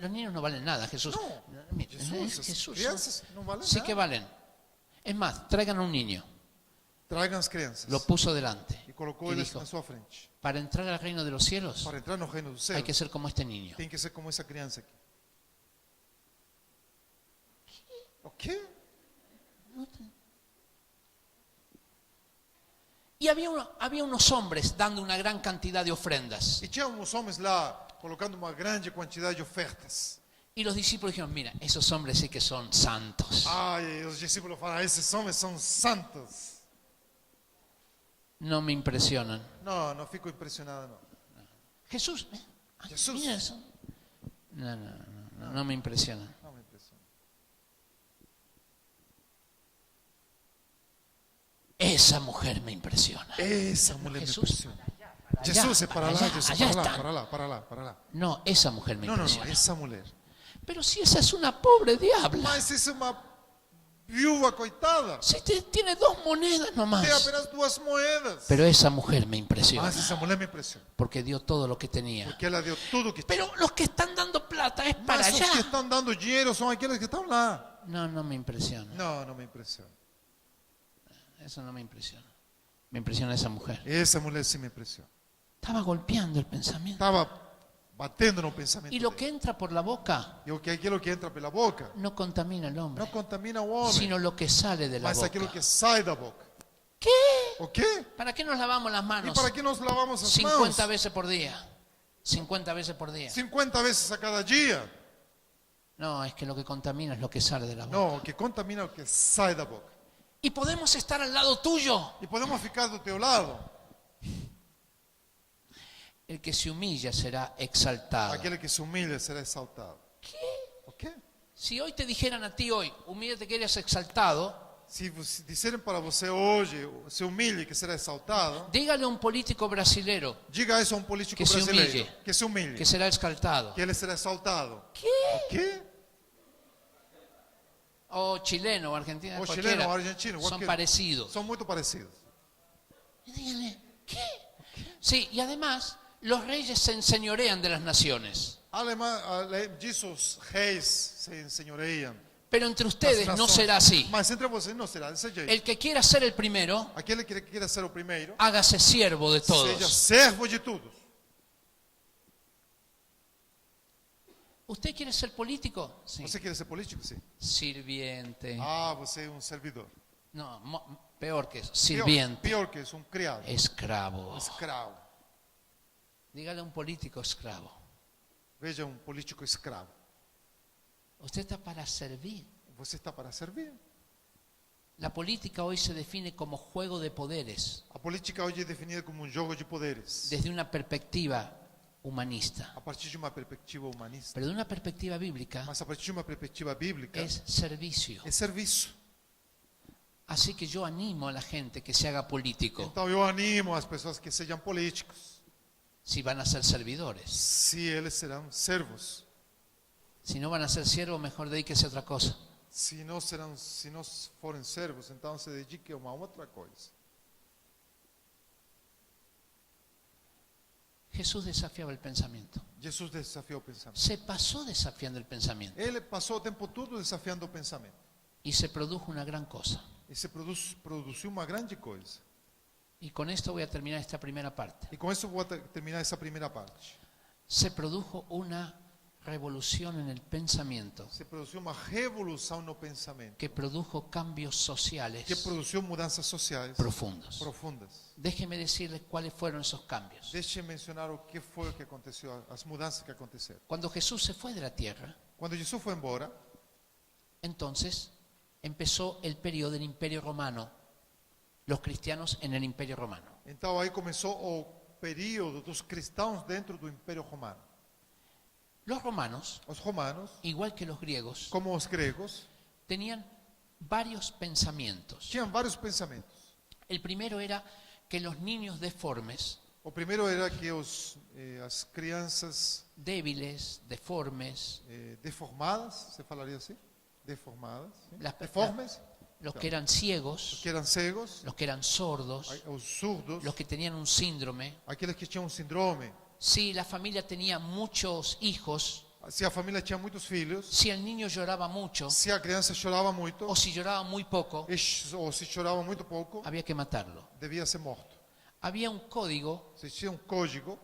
Los niños no valen nada, Jesús. No, Mira, Jesus, as Jesús, crianças não valem sí nada. que valen. Es más, traigan a un niño. Tragam as crianças. Lo puso delante. E colocou Y eles dijo, na sua frente. para entrar al reino de los cielos Para entrar no reino dos hay céus, que ser como este niño. tem que ser como essa criança aqui. O quê? Y había unos hombres dando una gran cantidad de ofrendas. E tinha uns homens lá colocando uma grande quantidade de ofertas. Y los discípulos dijeron, mira, esos hombres sí que son santos. Ai, os discípulos falam, esses homens são santos. No me impresionan. Não, não fico impressionado, não. Jesús, Jesús. mira eso. No me impresionan. Não me impressiona. Esa mujer me impresiona. Essa mulher me Jesús. impressiona. Allá, Jesus, é para lá, allá, Jesus, allá para lá, están. para lá, para lá, para lá. No, esa mujer me Não, não, não, impresiona. essa mulher. Pero si esa es una pobre diabla. Mas isso é uma viúva coitada. Si tiene 2 monedas Tem nomás. apenas 2 moedas. Pero esa mujer me impresiona. Mas essa mulher me impressiona. Porque dio todo lo que tenía. Porque ela deu tudo o que tinha. Pero los que están dando plata es para Mas os que allá. estão dando dinheiro são aqueles que estão lá. No me impresiona. Não, não me impressiona. Eso no me impresiona. Me impresiona esa mujer. Essa mulher sim me impressiona. Estaba golpeando el pensamiento. Estava batendo no pensamento Y lo dele. que entra por la boca E o que aquilo que entra pela boca no contamina al hombre, não contamina o homem, sino lo que sale de la mas boca. aquilo que sai da boca. ¿Qué? O quê? ¿Para qué nos lavamos las E manos para que nós lavamos as 50 mãos veces por día? 50 veces por día. 50 vezes a cada dia? No, es que lo que contamina es lo que sale de la boca. Não, o que contamina é o que sai da boca. Y podemos estar al lado tuyo. E podemos ficar do teu lado. El que se humilla será exaltado. Aquele que se humilha será exaltado. ¿Qué? O quê? Si hoy te dijeran a ti hoy, humíllate que eres exaltado, Se disserem para você hoje, se humilhe que será exaltado, dígale a un político brasilero diga isso a um político Que se brasileiro. humilhe. Que se humilhe. que será exaltado. Que ele será exaltado. ¿Qué? O quê? O chileno o argentino, O cualquiera. chileno o argentino. Son qualquer- parecidos. São muito parecidos. Y dígale, ¿qué? Sí, y además los reyes se enseñorean de las naciones, Jesus reis se ensenhoreiam pero entre das ustedes no nações. será así. Mas entre vocês não será desse jeito. El que quiera ser el primero, Aquele que queira ser o primeiro, hágase siervo de seja todos. servo de todos. ¿Usted quiere ser político? Sí. Você quer ser político? Sim. Sirviente. Você é um servidor. No, peor que eso. Sirviente. Pior que isso, um criado. Esclavo. Escravo. Dígale a un político esclavo. Veja um político escravo. Usted está para servir. Você está para servir. La política hoy se define como juego de poderes A política hoje é definida como um jogo de poderes, desde una perspectiva humanista. a partir de uma perspectiva humanista. Pero de una perspectiva bíblica Mas a partir de uma perspectiva bíblica, es servicio. é serviço. Así que yo animo a la gente que se haga político Então eu animo as pessoas que sejam políticos, si van a ser servidores. se eles serão servos. Si no van a ser siervos, mejor dedíquese a otra cosa. Se não forem servos, então se dediquem a uma outra coisa. Jesús desafiaba el pensamiento. Jesus desafiou o pensamento. Se pasó desafiando el pensamiento Ele passou o tempo todo desafiando o pensamento. y se produjo una gran cosa. E se produziu uma grande coisa. Y con esto voy a terminar esta primera parte. E com isso vou terminar essa primeira parte. Se produjo una revolución en el pensamiento Se produziu uma revolução no pensamento, que produjo cambios sociales que produziu mudanças sociais profundos. profundas. Déjeme decirles cuáles fueron esos cambios. Deixe mencionar o que foi que aconteceu, as mudanças que aconteceram. Cuando Jesús se fue de la tierra, Quando Jesus foi embora, entonces empezó el periodo del Imperio Romano, los cristianos en el Imperio Romano. então aí começou o período dos cristãos dentro do Império Romano. Los romanos, Os romanos, igual que los griegos, como os gregos, tenían varios pensamientos. tinham vários pensamentos. El primero era que los niños deformes, O primeiro era que as crianças débiles, deformes, deformadas, se falaria assim? Deformadas, sim? Las- Deformes, los que eran ciegos, que eram cegos, los que eran sordos, os surdos, los que tenían un síndrome, aqueles que tinham um síndrome. si la familia tenía muchos hijos, Se a família tinha muitos filhos, si el niño lloraba mucho se a criança chorava muito, o si lloraba muy poco, ou se chorava muito pouco, había que matarlo. devia ser morto. Había un código Se tinha um código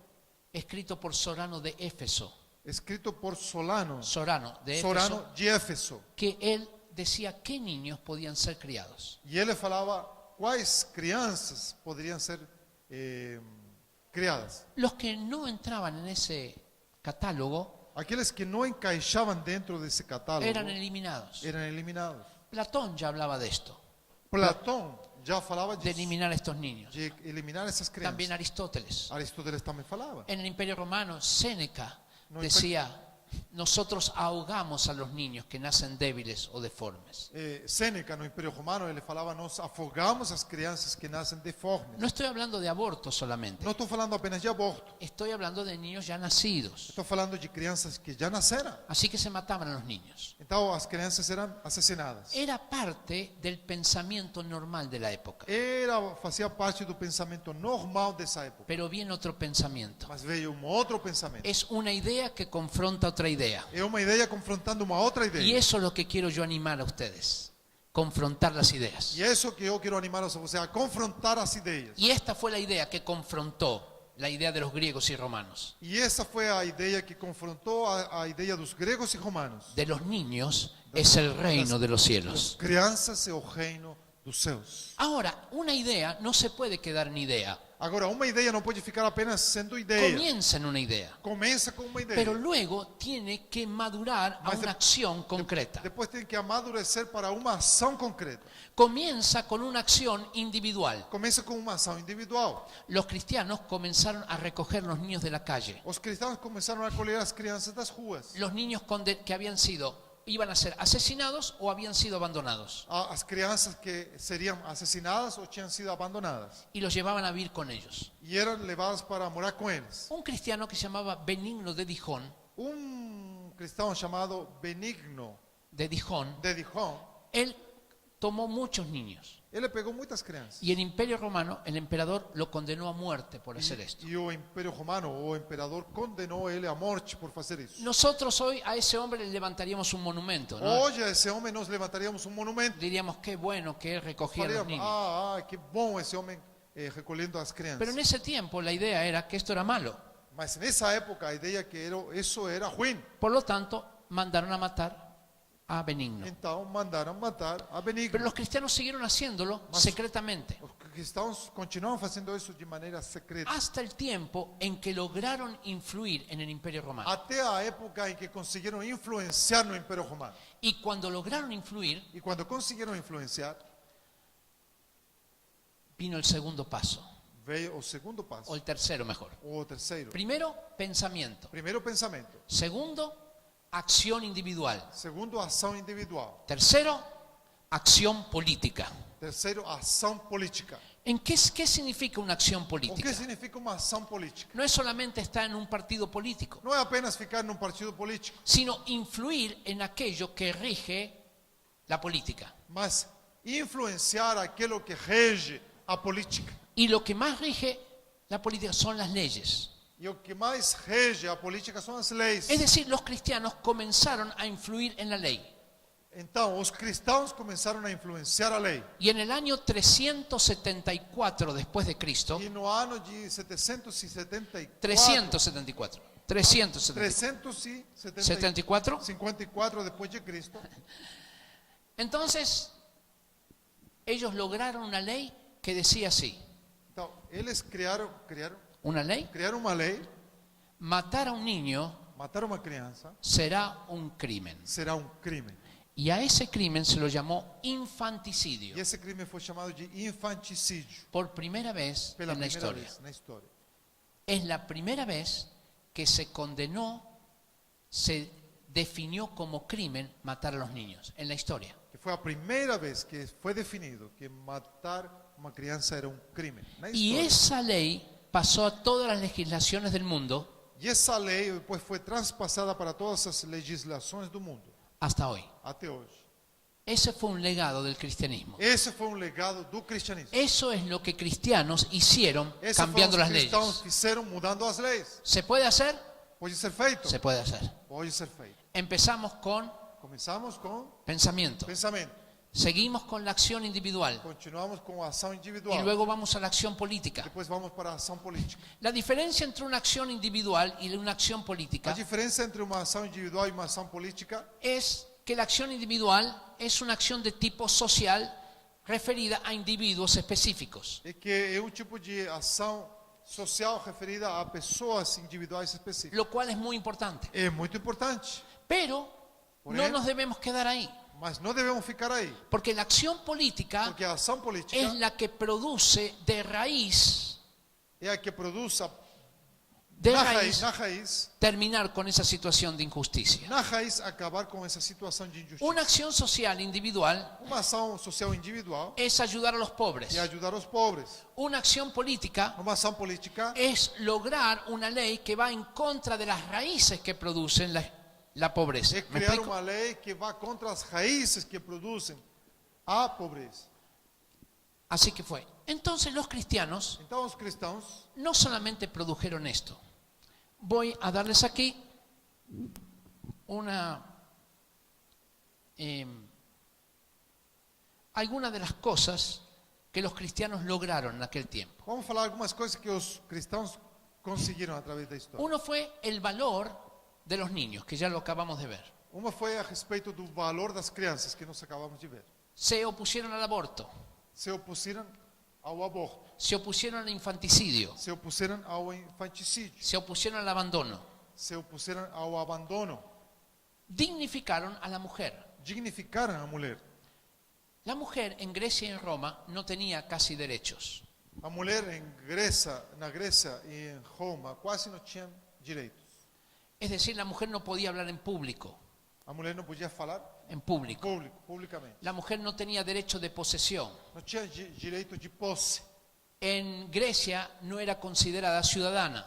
escrito por Sorano de Éfeso, escrito por Sorano de Éfeso, que él decía qué niños podían ser criados. e ele falava quais crianças poderiam ser criadas. Los que no entraban en ese catálogo Aqueles que não encaixavam dentro desse catálogo eran eliminados. eram eliminados. Platón ya hablaba de esto, Platão já falava de disso, eliminar a estos niños. de eliminar essas crianças. También Aristóteles. Aristóteles também falava. En el Imperio Romano, Séneca No, decía, nosotros ahogamos a los niños que nacen débiles o deformes. Sêneca, no Império Romano, ele falava: nós afogamos as crianças que nascem deformes. No estoy hablando de aborto solamente, Não estou falando apenas de aborto, estoy hablando de niños ya nacidos. estou falando de crianças que já nasceram. Así que se mataban a los niños. Então as crianças eram assassinadas. Era parte del pensamiento normal de la época. Fazia parte do pensamento normal dessa época. Pero viene otro pensamiento. Mas veio um outro pensamento. Es una idea que confronta otra idea. É uma ideia confrontando uma outra ideia. Y eso es lo que quiero yo animar a ustedes. Confrontar las ideas. E é isso que eu quero animar a você a confrontar as ideias. Y esta fue la idea que confrontó la idea de los griegos y romanos. E essa foi a ideia que confrontou a ideia dos gregos e romanos. De los niños es el reino de los cielos. Crianças é o reino dos céus. Ahora, una idea no se puede quedar en idea. Agora, uma ideia não pode ficar apenas sendo ideia. Comienza en una idea. Começa com uma ideia. Pero luego tiene que madurar a Mas una acción concreta. Depois tem que amadurecer para uma ação concreta. Comienza con una acción individual. Começa com uma ação individual. Los cristianos comenzaron a recoger los niños de la calle. Os cristãos começaram a colher as crianças das ruas. Los niños que habían sido, iban a ser asesinados o habían sido abandonados. As crianças que seriam assassinadas ou tinham sido abandonadas. Y los llevaban a vivir con ellos. E eram levadas para morar com eles. Un cristiano que se llamaba Benigno de Dijon, Cristão chamado Benigno de Dijon, de Dijon, él tomó muchos niños Ele pegou muitas crianças. Y el Imperio Romano, el emperador lo condenó a muerte por hacer esto. E o Império Romano, o imperador, condenou ele à morte por fazer isso. Nosotros hoy a ese hombre le levantaríamos un monumento, ¿no? Hoje, a esse homem, nós levantaríamos um monumento. Diríamos qué bueno que él recogía a los Falaríamos, niños. que bom esse homem recolhendo as crianças. Pero en ese tiempo la idea era que esto era malo. Mas nessa época, a ideia que isso era ruim. Por lo tanto, mandaron a matar a Benigno. Então, mandaram matar a Benigno. Pero los cristianos siguieron haciéndolo secretamente. Os cristãos continuam fazendo isso de maneira secreta. Hasta el tiempo en que lograron influir en el Imperio Romano. Até a época em que conseguiram influenciar no Império Romano. Y cuando lograron influir, E quando conseguiram influenciar, vino el segundo paso, veio o segundo passo, o el tercero mejor. ou o terceiro. Primero, pensamiento. Primeiro, pensamento. Segundo, acción individual. Segundo, ação individual. Tercero, acción política. Terceiro, ação política. ¿Qué significa una acción O política? que significa uma ação política? No es solamente estar en un partido político, Não é apenas ficar num partido político, sino influir en aquello que rige la política. mas influenciar aquilo que rege a política. Y lo que más rige la política son las leyes. E o que mais rege a política são as leis. Es decir, los cristianos comenzaron a influir en la ley. Então, os cristãos começaram a influenciar a lei. Y en el año 374 después de Cristo, E no ano de 774, 374 374 54, depois de Cristo, entonces ellos lograron una ley que decía así, então, eles criaram una ley, uma lei, matar a un niño matar uma criança será un crimen. será crime. Y a ese crimen se lo llamó infanticidio, E esse crime foi chamado de infanticídio por primera vez pela en la primeira historia. vez na história. Es la primera vez que se condenó, se definió como crimen matar a los niños en la historia. Que foi a primeira vez que foi definido que matar uma criança era crime na Y história. esa ley pasó a todas las legislaciones del mundo E essa lei depois foi transpassada para todas as legislações do mundo hasta hoy. até hoje. Ese fue un legado del cristianismo. Esse foi legado do cristianismo. Eso es lo que cristianos hicieron Esse cambiando foi las os cristãos leyes. fizeram mudando as leis. ¿Se puede hacer? Pode ser feito? Se puede hacer. Pode ser feito. Empezamos con Começamos com pensamiento, pensamento. seguimos con la acción individual Continuamos com a ação y individual. luego vamos a la acción política. Depois vamos para a ação política. La diferencia entre una acción individual y una acción A política diferença entre uma ação individual e uma ação política es que la acción individual es una acción de tipo social referida a individuos específicos. é que é tipo de ação social referida a pessoas individuais específicas. Lo cual es muy importante. É muito importante, Pero Por no ejemplo, nos debemos quedar ahí, mas não devemos ficar aí, porque la acción política porque a ação política es la que produce de raíz, é a que produz de na raíz, raiz, terminar con esa situación de injusticia. na raiz acabar com essa situação de injustiça. Una acción social individual Uma ação social individual es ayudar a los pobres. é ajudar os pobres. Una acción política Uma ação política es lograr una ley que va en contra de las raíces que producen la pobreza. é ¿Me criar explico? uma lei que vá contra as raízes que produzem a pobreza. Así que fue. Entonces los cristianos Então os cristãos no solamente produjeron esto. Voy a darles aquí algunas de las cosas que los cristianos lograron en aquel tiempo. vamos falar algumas coisas que os cristãos conseguiram através da história. Uno fue el valor de los niños, que ya lo acabamos de ver. Uma foi a respeito do valor das crianças que nós acabamos de ver. Se opusieron al aborto, Se opuseram ao aborto, se opusieron al infanticidio, se opuseram ao infanticídio, se opusieron al abandono, se opuseram ao abandono, dignificaron a la mujer. dignificaram a mulher. La mujer en Grecia y en Roma no tenía casi derechos. A mulher na Grécia e em Roma quase não tinha direitos. Es decir, la mujer no podía hablar en público, A mulher não podia falar publicamente. La mujer no tenía derecho de posesión. Não tinha direito de posse. En Grecia no era considerada ciudadana.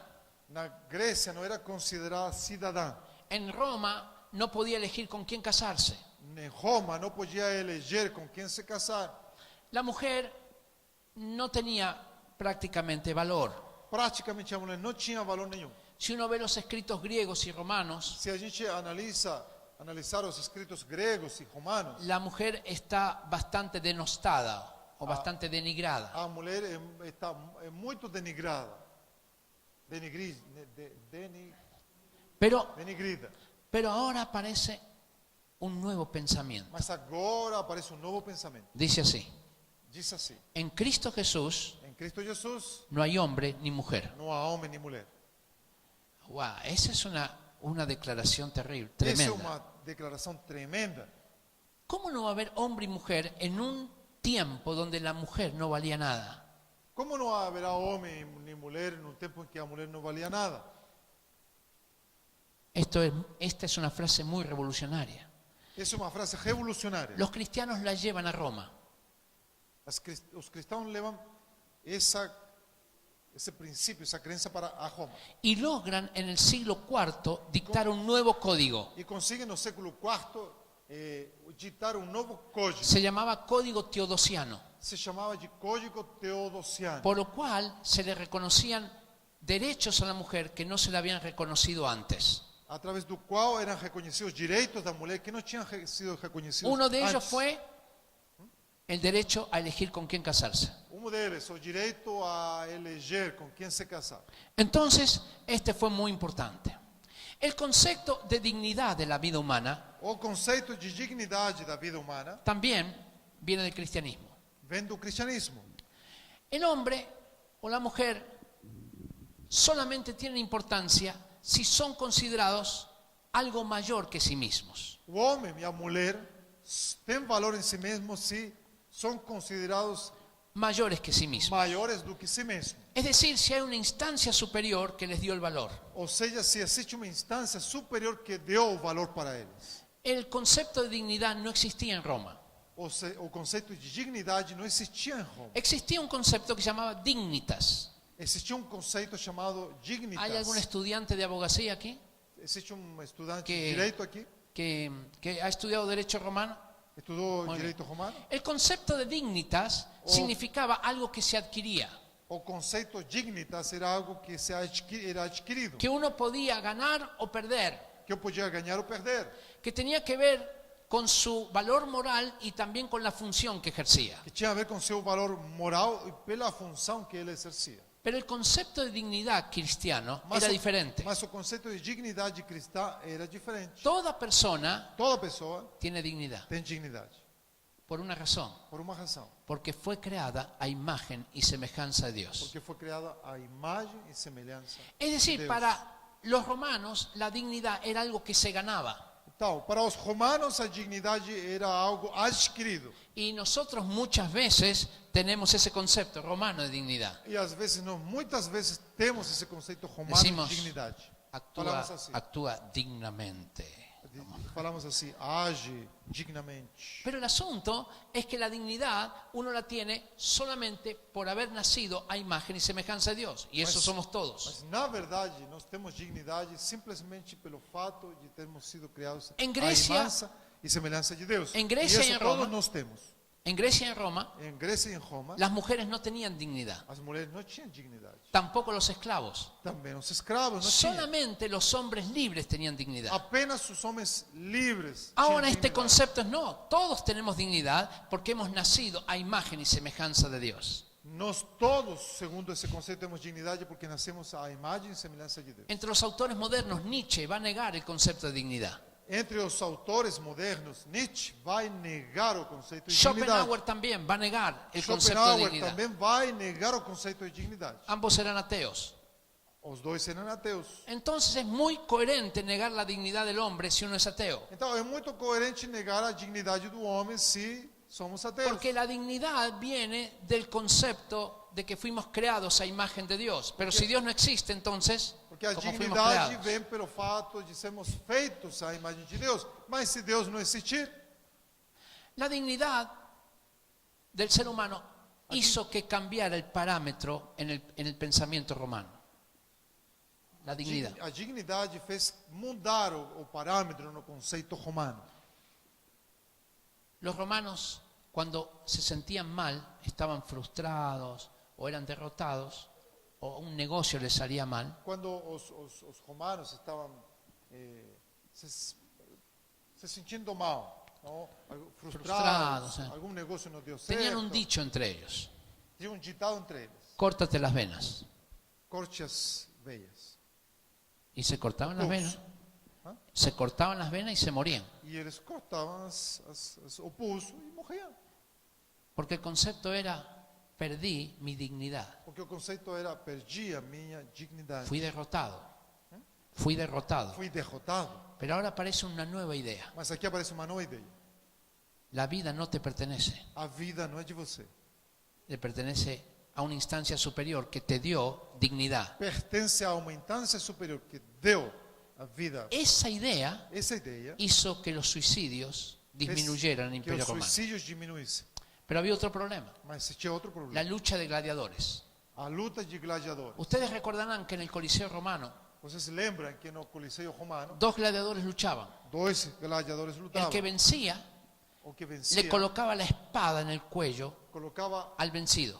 Na Grécia não era considerada cidadã. En Roma no podía elegir con quién casarse. Em Roma não podia eleger com quem se casar. la mujer no tenía prácticamente valor. Praticamente a mulher não tinha valor nenhum. Si uno ve los escritos griegos y romanos, Se a gente analisar os escritos gregos e romanos, la mujer está bastante denostada o bastante denigrada. a mulher está muito denigrada. Denigrida. Pero ahora aparece un nuevo pensamiento. Mas agora aparece um novo pensamento. Dice así: Diz assim: en Cristo Jesús em Cristo Jesus no hay hombre ni mujer. não há homem nem mulher. Wow, esa es una declaración terrible, Essa é tremenda. uma declaração tremenda. ¿Cómo no va a haber hombre y mujer en un tiempo donde la mujer no valía nada? Como não haverá homem nem mulher num tempo em que a mulher não valia nada? Esta es una frase muy revolucionaria. Essa é uma frase revolucionária. Los cristianos la llevan a Roma. Os cristãos levam esse princípio, essa crença para a Roma. Y logran en el siglo IV dictar un nuevo código. E conseguem no século IV ditar um novo código. Se llamaba Código Teodosiano, Se chamava de Código Teodosiano. por lo cual se le reconocían derechos a la mujer que no se le habían reconocido antes. A través do qual eram reconhecidos os direitos da mulher que não tinham sido reconhecidos Uno de ellos antes. fue el derecho a elegir con quién casarse. Um deles, o direito a eleger com quem se casar. Entonces, este fue muy importante. El concepto de dignidad de la vida humana O conceito de dignidade da vida humana también viene del cristianismo. vem do cristianismo. El hombre o la mujer solamente tienen importancia si son considerados algo mayor que sí mismos. O homem e a mulher têm valor em si mesmos se são considerados Mayores que sí mismos. maiores do que si mesmos. Es decir, si hay una instancia superior que les dio el valor. Ou seja, se existe uma instância superior que deu o valor para eles. El concepto de dignidad no existía en Roma. O conceito de dignidade não existia em Roma. Existía un concepto que se llamaba dignitas. Existia um conceito chamado dignitas. ¿Hay algún estudiante de abogacía aquí Existe um estudante Que- de direito aqui, que ha estudiado derecho romano? estudou Muy direito romano. El concepto de dignitas significaba algo que se adquiría, O conceito dignitas era algo que era adquirido, que uno podía ganar o perder, que eu podia ganhar ou perder, que tenía que ver con su valor moral y también con la función que ejercía. que tinha a ver com seu valor moral e pela função que ele exercia. Pero el concepto de dignidad cristiano Mas era o- diferente. Mas o conceito de dignidade cristã era diferente. Toda persona Toda pessoa tiene dignidad, tem dignidade, por una razón, por uma razão, porque fue creada a imagen y semejanza de Dios. porque foi criada a imagem e semelhança. Es decir, Deus. para los romanos la dignidad era algo que se ganaba. Então, para os romanos a dignidade era algo adquirido. Y nosotros muchas veces tenemos ese concepto romano de dignidad. E às vezes nós muitas vezes temos esse conceito romano Decimos, de dignidade. Actúa, Falamos assim. actúa dignamente. Falamos assim, age dignamente. Pero el asunto es que la dignidad uno la tiene solamente por haber nacido a imagen y semejanza de Dios. Y eso Mas- somos todos. Mas na verdade nós temos dignidade simplesmente pelo fato de termos sido criados Em à Grécia- imança e semelhança de Deus. Em Grécia e e isso em todos Roma- nós temos. En Grecia y en Roma, Em Grécia e em Roma, las mujeres no tenían dignidad. as mulheres não tinham dignidade. Tampoco los esclavos. Também os escravos não tinham. Solamente los hombres libres tenían dignidad. Apenas os homens livres Ahora tinham este dignidade. concepto es no, todos tenemos dignidad porque hemos nacido a imagen y semejanza de Dios. Nós todos, segundo esse conceito, temos dignidade porque nascemos à imagem e semelhança de Deus. Entre los autores modernos, Nietzsche va a negar el concepto de dignidad. Entre os autores modernos, Nietzsche vai negar o conceito de Schopenhauer dignidade. también va a negar el concepto de Schopenhauer dignidad. também vai negar o conceito de dignidade. Ambos eran ateos. Os dois eram ateus. Entonces es muy coherente negar la dignidad del hombre si uno es ateo. Então é muito coerente negar a dignidade do homem se somos ateus. Porque la dignidad viene del concepto de que fuimos creados a imagen de Dios. Pero si Dios no existe, entonces, Porque a ¿cómo fuimos dignidade creados? vem pelo fato de sermos feitos à imagem de Deus. Mas se Deus não existir, La dignidad del ser humano hizo que cambiara el parámetro en el pensamiento romano. La dignidad. a dignidade fez mudar o parâmetro no conceito romano. Los romanos, cuando se sentían mal, estaban frustrados o eran derrotados, o un negocio les salía mal, Quando os romanos estavam se sentindo mal, não? Frustrados, Frustrados, algum negócio não deu certo. tenían un dicho entre ellos: Tinha um ditado entre eles: córtate las venas. corte as veias. Y se cortaban las Pulso. venas, ¿Ah? se cortaban las venas y se morían. E eles cortavam o pulso e morriam. Porque el concepto era: perdí mi dignidad, Porque o conceito era: perdi a minha dignidade. fui derrotado, fui derrotado. Fui derrotado. Pero ahora aparece una nueva idea: Mas aqui aparece uma nova ideia. la vida no te pertenece, A vida não é de você. le pertenece a una instancia superior que te dio dignidad. Pertence a uma instância superior que deu a vida. Esa idea Essa ideia hizo que los suicidios disminuyeran en el que Imperio os Romano. suicídios diminuíssem. Pero había otro problema: Mas tinha outro la problema. lucha de gladiadores. A luta de gladiadores. Ustedes recordarán que en el Coliseo Romano Vocês se lembram que no Coliseu Romano, dos gladiadores luchaban. dois gladiadores El lutavam. que vencía O que le vencia colocaba la espada en el cuello colocava al vencido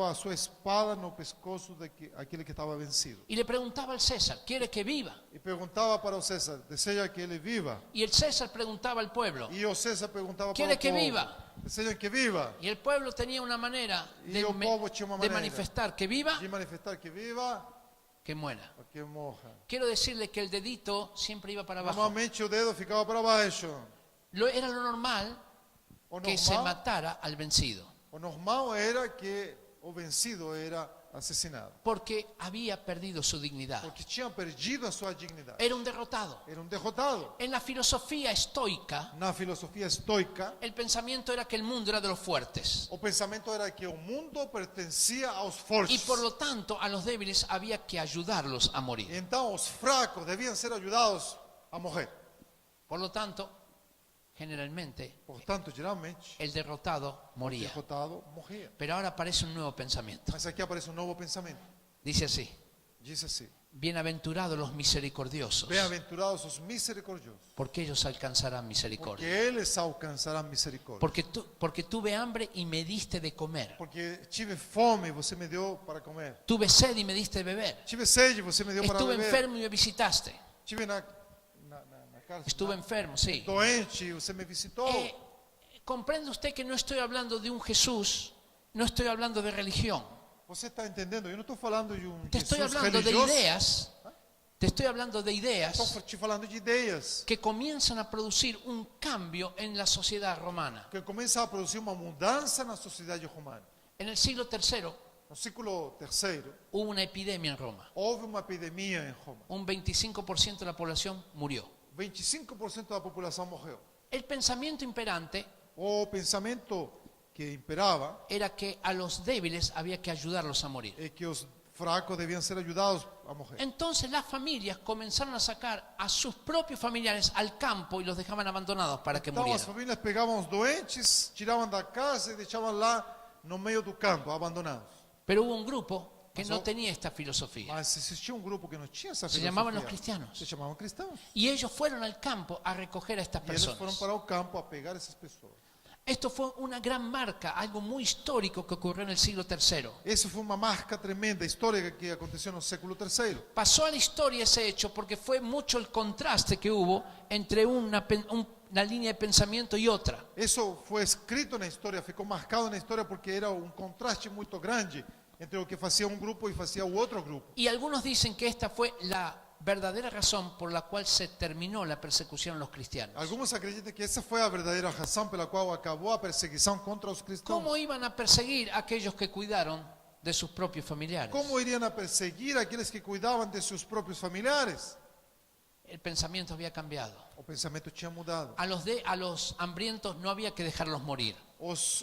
a sua espada no pescoço daquele que estava vencido. y le preguntaba al César: ¿quiere que viva? E perguntava para o César: deseja que ele viva? Y el César preguntaba al pueblo. E o César perguntava para ¿Quiere o que povo: viva? deseja que viva? Y el pueblo tenía una manera Y de, el pueblo tenía una de manera manifestar que viva, De manifestar que viva que muera. ou que morra. Quiero decirle que el dedito siempre iba para abajo. Normalmente o dedo ficava para baixo. Era lo normal O que se normal, matara al vencido, o normal era que o vencido era assassinado. porque había perdido su dignidad. Porque tinha perdido a sua dignidade. Era un derrotado. Era um derrotado. En la filosofía estoica, Na filosofia estoica, el pensamiento era que el mundo era de los fuertes. o pensamento era que o mundo pertencia aos fortes. Y por lo tanto, a los débiles había que ayudarlos a morir. Então os fracos deviam ser ajudados a morrer. Por lo tanto, generalmente, Portanto, geralmente, el derrotado o moría. derrotado morria. Pero ahora aparece un nuevo pensamiento. Mas aqui aparece um novo pensamento. Dice así: Diz assim: bienaventurados los misericordiosos, bem-aventurados os misericordiosos, porque ellos alcanzarán misericordia. porque eles alcançarão misericórdia. Porque tuve hambre y me diste de comer. Porque tive fome e você me deu para comer. Tuve sed y me diste de beber. Tive sede e você me deu para Estuve beber. enfermo y me visitaste. Tive na cárcel, Estuve enfermo, sí. doente e você me visitou. ¿Comprende usted que no estoy hablando de un Jesús? No estoy hablando de religión. Você está entendendo? Eu não estou falando de Te estoy Jesus hablando de religioso. ideas. Te estoy hablando de ideas Estou te falando de ideias que comienzan a producir un cambio en la sociedad romana. que começam a produzir uma mudança na sociedade romana. En el siglo III No século III, hubo una epidemia en Roma. houve uma epidemia em Roma. Un 25% de la población murió. 25% da população morreu. El pensamiento imperante O pensamento que imperava era que a los débiles había que ayudarlos a morir. é que os fracos deviam ser ajudados a morrer. Entonces las familias comenzaron a sacar a sus propios familiares al campo y los dejaban abandonados para que Então as murieran. famílias pegavam os doentes, tiravam da casa e deixavam lá no meio do campo, abandonados. Pero hubo un grupo que Pasó. no tenía esta filosofía. Mas existia um grupo que não tinha essa Se filosofia. llamaban los cristianos. Se chamavam cristãos. Y ellos fueron al campo a recoger a estas E eles foram personas. para o campo a pegar essas pessoas. Esto fue una gran marca, algo muy histórico que ocurrió en el siglo III. Essa foi uma marca tremenda, histórica que aconteceu no século III. Pasó a la historia ese hecho porque fue mucho el contraste que hubo entre una línea de pensamiento y otra. Isso foi escrito na história, ficou marcado na história porque era um contraste muito grande entre o que fazia um grupo e fazia o outro grupo. Y algunos dicen que esta fue la verdadera razón por la cual se terminó la persecución a los cristianos. Alguns acreditam que essa foi a verdadeira razão pela qual acabou a perseguição contra os cristãos. ¿Cómo iban a perseguir a aquellos que cuidaron de sus propios familiares? Como iriam a perseguir aqueles que cuidavam de seus próprios familiares? El pensamiento había cambiado. O pensamento tinha mudado. A los hambrientos no había que dejarlos morir, Os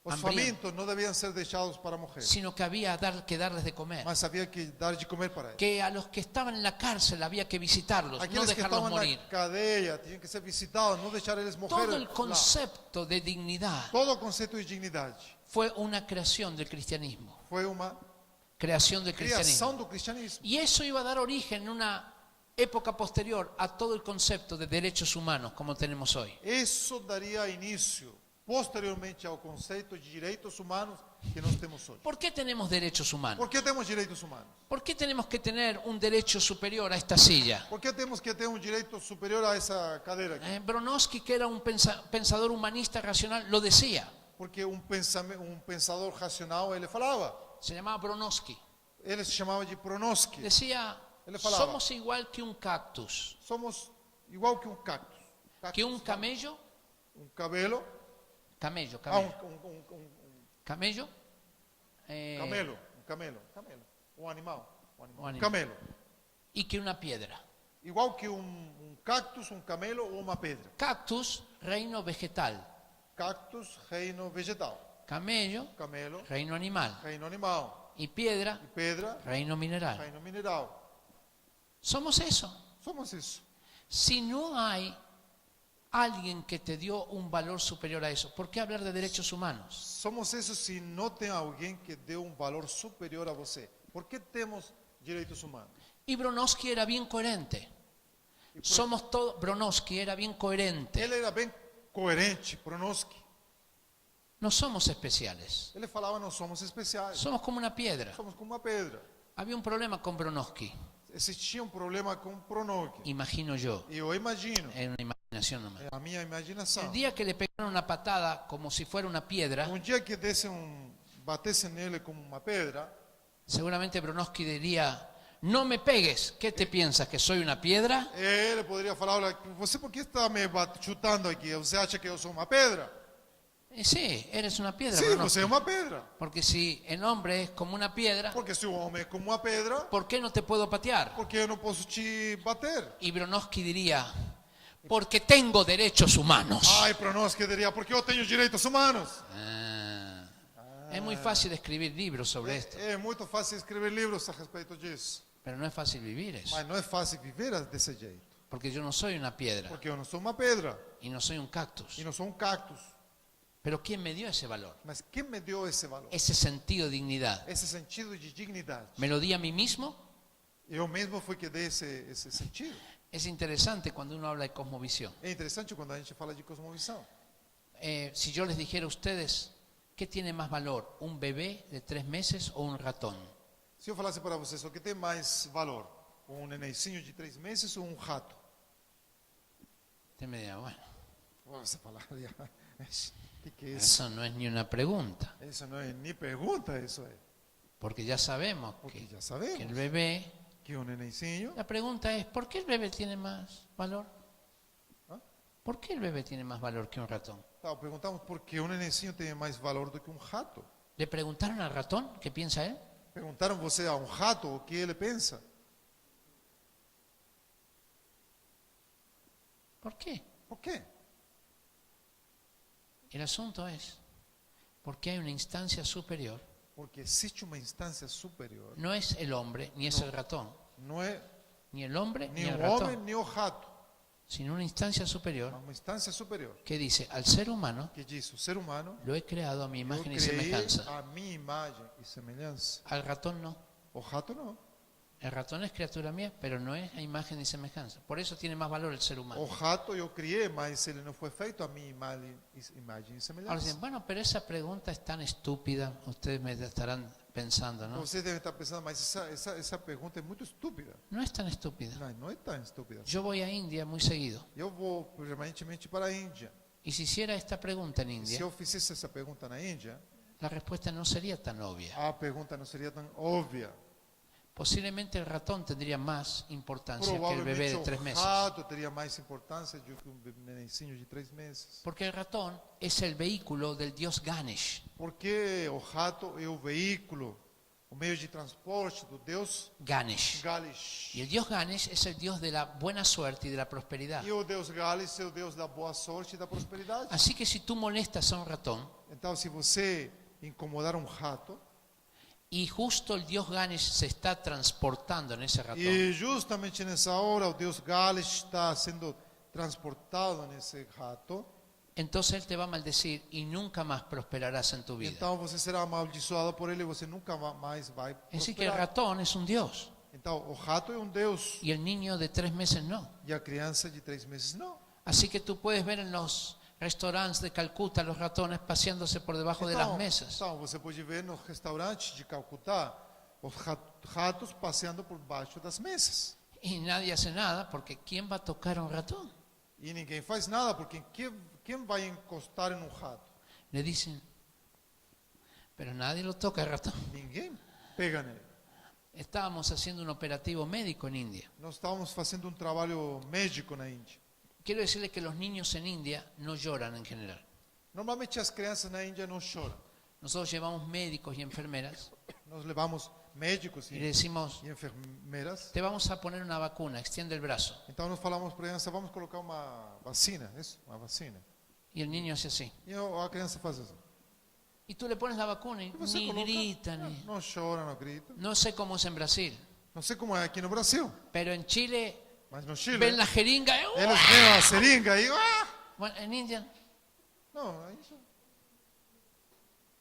Hambrientos. famintos não deviam ser deixados para morrer, sino que había que darles de comer. mas havia que dar de comer para eles. Que a los que estaban en la cárcel había que visitarlos, no Aqueles que dejarlos estavam morir. na cadeia tinham que ser visitados, não deixar eles morrer. Todo el lá. concepto de dignidad Todo o conceito de dignidade fue una creación del cristianismo. foi uma Creación del criação cristianismo. do cristianismo. Y eso iba a dar origen en una época posterior a todo el concepto de derechos humanos como tenemos hoy. Isso daria início posteriormente ao conceito de direitos humanos que nós temos hoje. ¿Por qué tenemos derechos humanos? Por que temos direitos humanos? ¿Por qué tenemos que tener un derecho superior a esta silla? Por que temos que ter um direito superior a essa cadeira aqui? Bronowski, que era un pensador humanista racional, lo decía. Porque um pensador racional, ele falava, Se llamaba Bronowski. ele se chamava de Bronowski. Decía, Él falaba. somos igual que un cactus, Somos igual que um cactus. que un camello, Um cabelo. camello, Ah, camello, camelo. Camelo. Um animal. Um animal. Camelo. y que una piedra. Igual que um cactus, um camelo ou uma pedra. Cactus, reino vegetal. Cactus, reino vegetal. Camello, Camelo, reino animal. reino animal. Y piedra, E pedra, reino mineral. reino mineral. Somos eso. Somos isso. Si no hay alguien que te dio un valor superior a eso, ¿por qué hablar de derechos humanos? Somos isso se não tem alguém que deu um valor superior a você. Por que temos direitos humanos? Y Bronowski era bien coherente. Somos todos, Bronowski era bien coherente. Ele era bem coerente, Bronowski. No somos especiales. Ele falava, não somos especiais. Somos como una piedra. Somos como uma pedra. Había un problema con Bronowski, Existia um problema com Bronowski. imagino yo. E eu imagino, Es una imaginación nomás. é a minha imaginação. El día que le pegaron una patada como si fuera una piedra, Um dia que batesse nele como uma pedra, seguramente Bronowski diría, no me pegues, ¿qué te piensas, que soy una piedra? ele poderia falar, olha, você por que está me chutando aqui? Você acha que eu sou uma pedra? Sí, eres una piedra, Sim, Bronowski. você é uma pedra. Porque si el hombre es como una piedra, Porque se o homem é como uma pedra, ¿por qué no te puedo patear? por que eu não posso te bater? Y Bronowski diría, porque tengo derechos humanos. Ai, Bronowski diria, porque eu tenho direitos humanos. Es muy fácil escribir libros sobre esto, É muito fácil escrever livros a respeito disso. pero no es fácil vivir eso. Mas não é fácil viver desse jeito. Porque yo no soy una piedra Porque eu não sou uma pedra y no soy un cactus. e não sou um cactus. Pero ¿quién me dio ese valor? Mas quem me deu esse valor? Ese sentido de dignidad. Esse sentido de dignidade. ¿Me lo di a mí mismo? Eu mesmo fui que dei esse sentido. Es interesante cuando uno habla de cosmovisión. É interessante quando a gente fala de cosmovisão. Si yo les dijera a ustedes, ¿qué tiene más valor? ¿Un bebé de 3 meses o un ratón? Se eu falasse para vocês, o que tem mais valor? Um nenencinho de 3 meses ou um rato? Usted me dirá, bueno, Você falaria, que é isso? eso no es ni una pregunta. Isso não é nem pergunta, isso é. Porque ya sabemos Porque já que el sabemos bebé... que um nenencinho, La pregunta es, ¿por qué el bebé tiene más valor? ¿Ah? ¿Por qué el bebé tiene más valor que un ratón? tá, perguntamos por que um nenencinho tem mais valor do que um rato. ¿Le preguntaron al ratón qué piensa él? Perguntaram você a um rato o que ele pensa? ¿Por qué? Por quê? El asunto es, porque hay una instancia superior. Porque existe uma instância superior. No es el hombre, ni es el ratón, Não é ni el hombre, ni nem el o homem ratón, nem o rato. sino una instancia superior É uma instância superior que dice, al ser humano que diz: o ser humano lo he creado a mi eu imagen y criei semejanza. a minha imagem e semelhança. Al ratón no. O rato não. El ratón es criatura mía, pero no es a imagen y semejanza. Por eso tiene más valor el ser O humano. rato eu criei, mas ele não foi feito a minha imagem e Ahora semelhança. dicen, bueno, pero esa pregunta es tan estúpida, ustedes me estarán pensando, ¿no? Vocês devem estar pensando, mas essa pergunta é muito estúpida. No es tan estúpida. Não, não é tão estúpida. Yo voy a India muy seguido. Eu vou permanentemente para a Índia. Y si hiciera esta pregunta en Se India, eu fizesse essa pergunta na Índia, la respuesta no sería tan obvia. a pergunta não seria tão óbvia. Posiblemente el ratón tendría más importancia que el bebé Provavelmente de 3 o meses. rato teria mais importância do que um nenencinho de 3 meses. Porque el ratón es el vehículo del dios Ganesh. Porque o rato é o veículo, o meio de transporte do Deus Ganesh. Ganesh. Y el dios Ganesh es el dios de la buena suerte y de la prosperidad. E o Deus Ganesh é o Deus da boa sorte e da prosperidade. Así que si tú molestas a un ratón Então, se você incomodar um rato, y justo el dios Ganesh se está transportando en ese ratón, e justamente nessa hora o Deus Ganesh está sendo transportado nesse rato, entonces él te va a maldecir y nunca más prosperarás en tu vida. então você será amaldiçoado por ele e você nunca mais vai Es decir, que el prosperar. ratón es un dios Então, o rato é um Deus y el niño de 3 meses no. e a criança de 3 meses não. Así que tú puedes ver en los restaurantes de Calcuta, los ratones paseándose por debajo de las mesas. Então, você pode ver nos restaurantes de Calcutá os ratos passeando por baixo das mesas. Y nadie hace nada porque ¿quién va a tocar a un ratón? E ninguém faz nada, porque quem vai encostar em um rato? Le dicen, pero nadie lo toca al ratón. Ninguém pega nele. Estábamos haciendo un operativo médico en India. Nós estávamos fazendo trabalho médico na Índia. Quiero decirle que los niños en India no lloran en general. Normalmente as crianças na Índia não choram. Nosotros llevamos médicos y enfermeras Nós levamos médicos y le decimos, e enfermeiras. te vamos a poner una vacuna, extiende el brazo. Então nós falamos para a criança, vamos colocar uma vacina, isso? Uma vacina. Y el niño hace así. E a criança faz isso. Y tú le pones la vacuna y E você ni coloca, grita, ni... não chora, não grita. No sé cómo es en Brasil, Não sei como é aqui no Brasil, pero en Chile mas no Chile, ven la jeringa. eles veem a seringa e... Bueno, en India Não, é isso.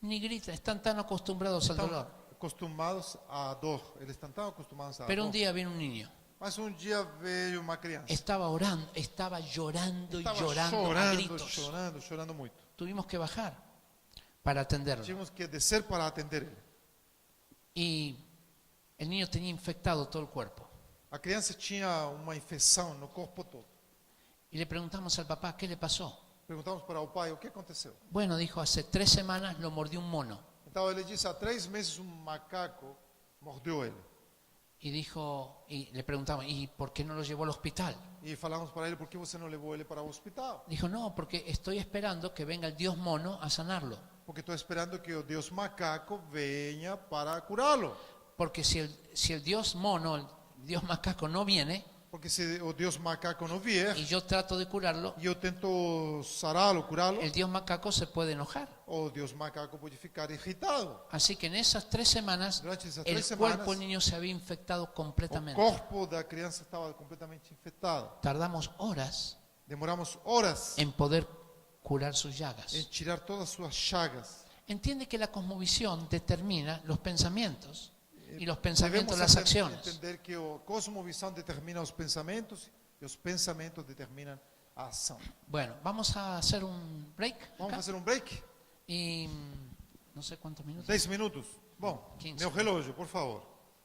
ni grita, están tan acostumbrados al Estão dolor. acostumados à dor. Eles estão tão acostumados à Pero dor. un día vino un niño, Mas um dia veio uma criança. estaba orando, estaba llorando y Estava llorando a chorando, gritos. chorando, chorando muito. Tuvimos que bajar para atenderlo. Tínhamos que descer para atender ele. Y el niño tenía infectado todo el cuerpo. A criança tinha uma infecção no corpo todo. Y le preguntamos al papá, ¿qué le pasó? Perguntamos para o pai o que aconteceu. Bueno, dijo, hace 3 semanas lo mordió un mono. Então ele disse, há 3 meses um macaco mordeu ele. Y dijo, y le preguntamos, ¿y por qué no lo llevó al hospital? E falamos para ele, por que você não levou ele para o hospital? Dijo, no, porque estoy esperando que venga el Dios mono a sanarlo. Porque estou esperando que o Deus macaco venha para curá-lo. Porque si el Dios mono, el Dios macaco no viene Porque se o Deus macaco não vier, y yo trato de curarlo, e eu tento sará-lo, curá-lo, el Dios macaco se puede enojar. o Deus macaco pode ficar irritado. Así que en esas 3 semanas, Durante esas el 3 cuerpo semanas, del niño se había infectado o completamente. corpo da criança estava completamente infectado. Tardamos horas Demoramos horas en poder curar sus llagas. em tirar todas as suas chagas. Entiende que la cosmovisión determina los pensamientos y los Devemos pensamientos las acciones. entender que a cosmovisão determina os pensamentos e os pensamentos determinam a ação. Bueno, vamos a hacer un break. Vamos acá. fazer um break? Y no sé cuántos minutos. 10 minutos? Bom, 15. meu relógio, por favor.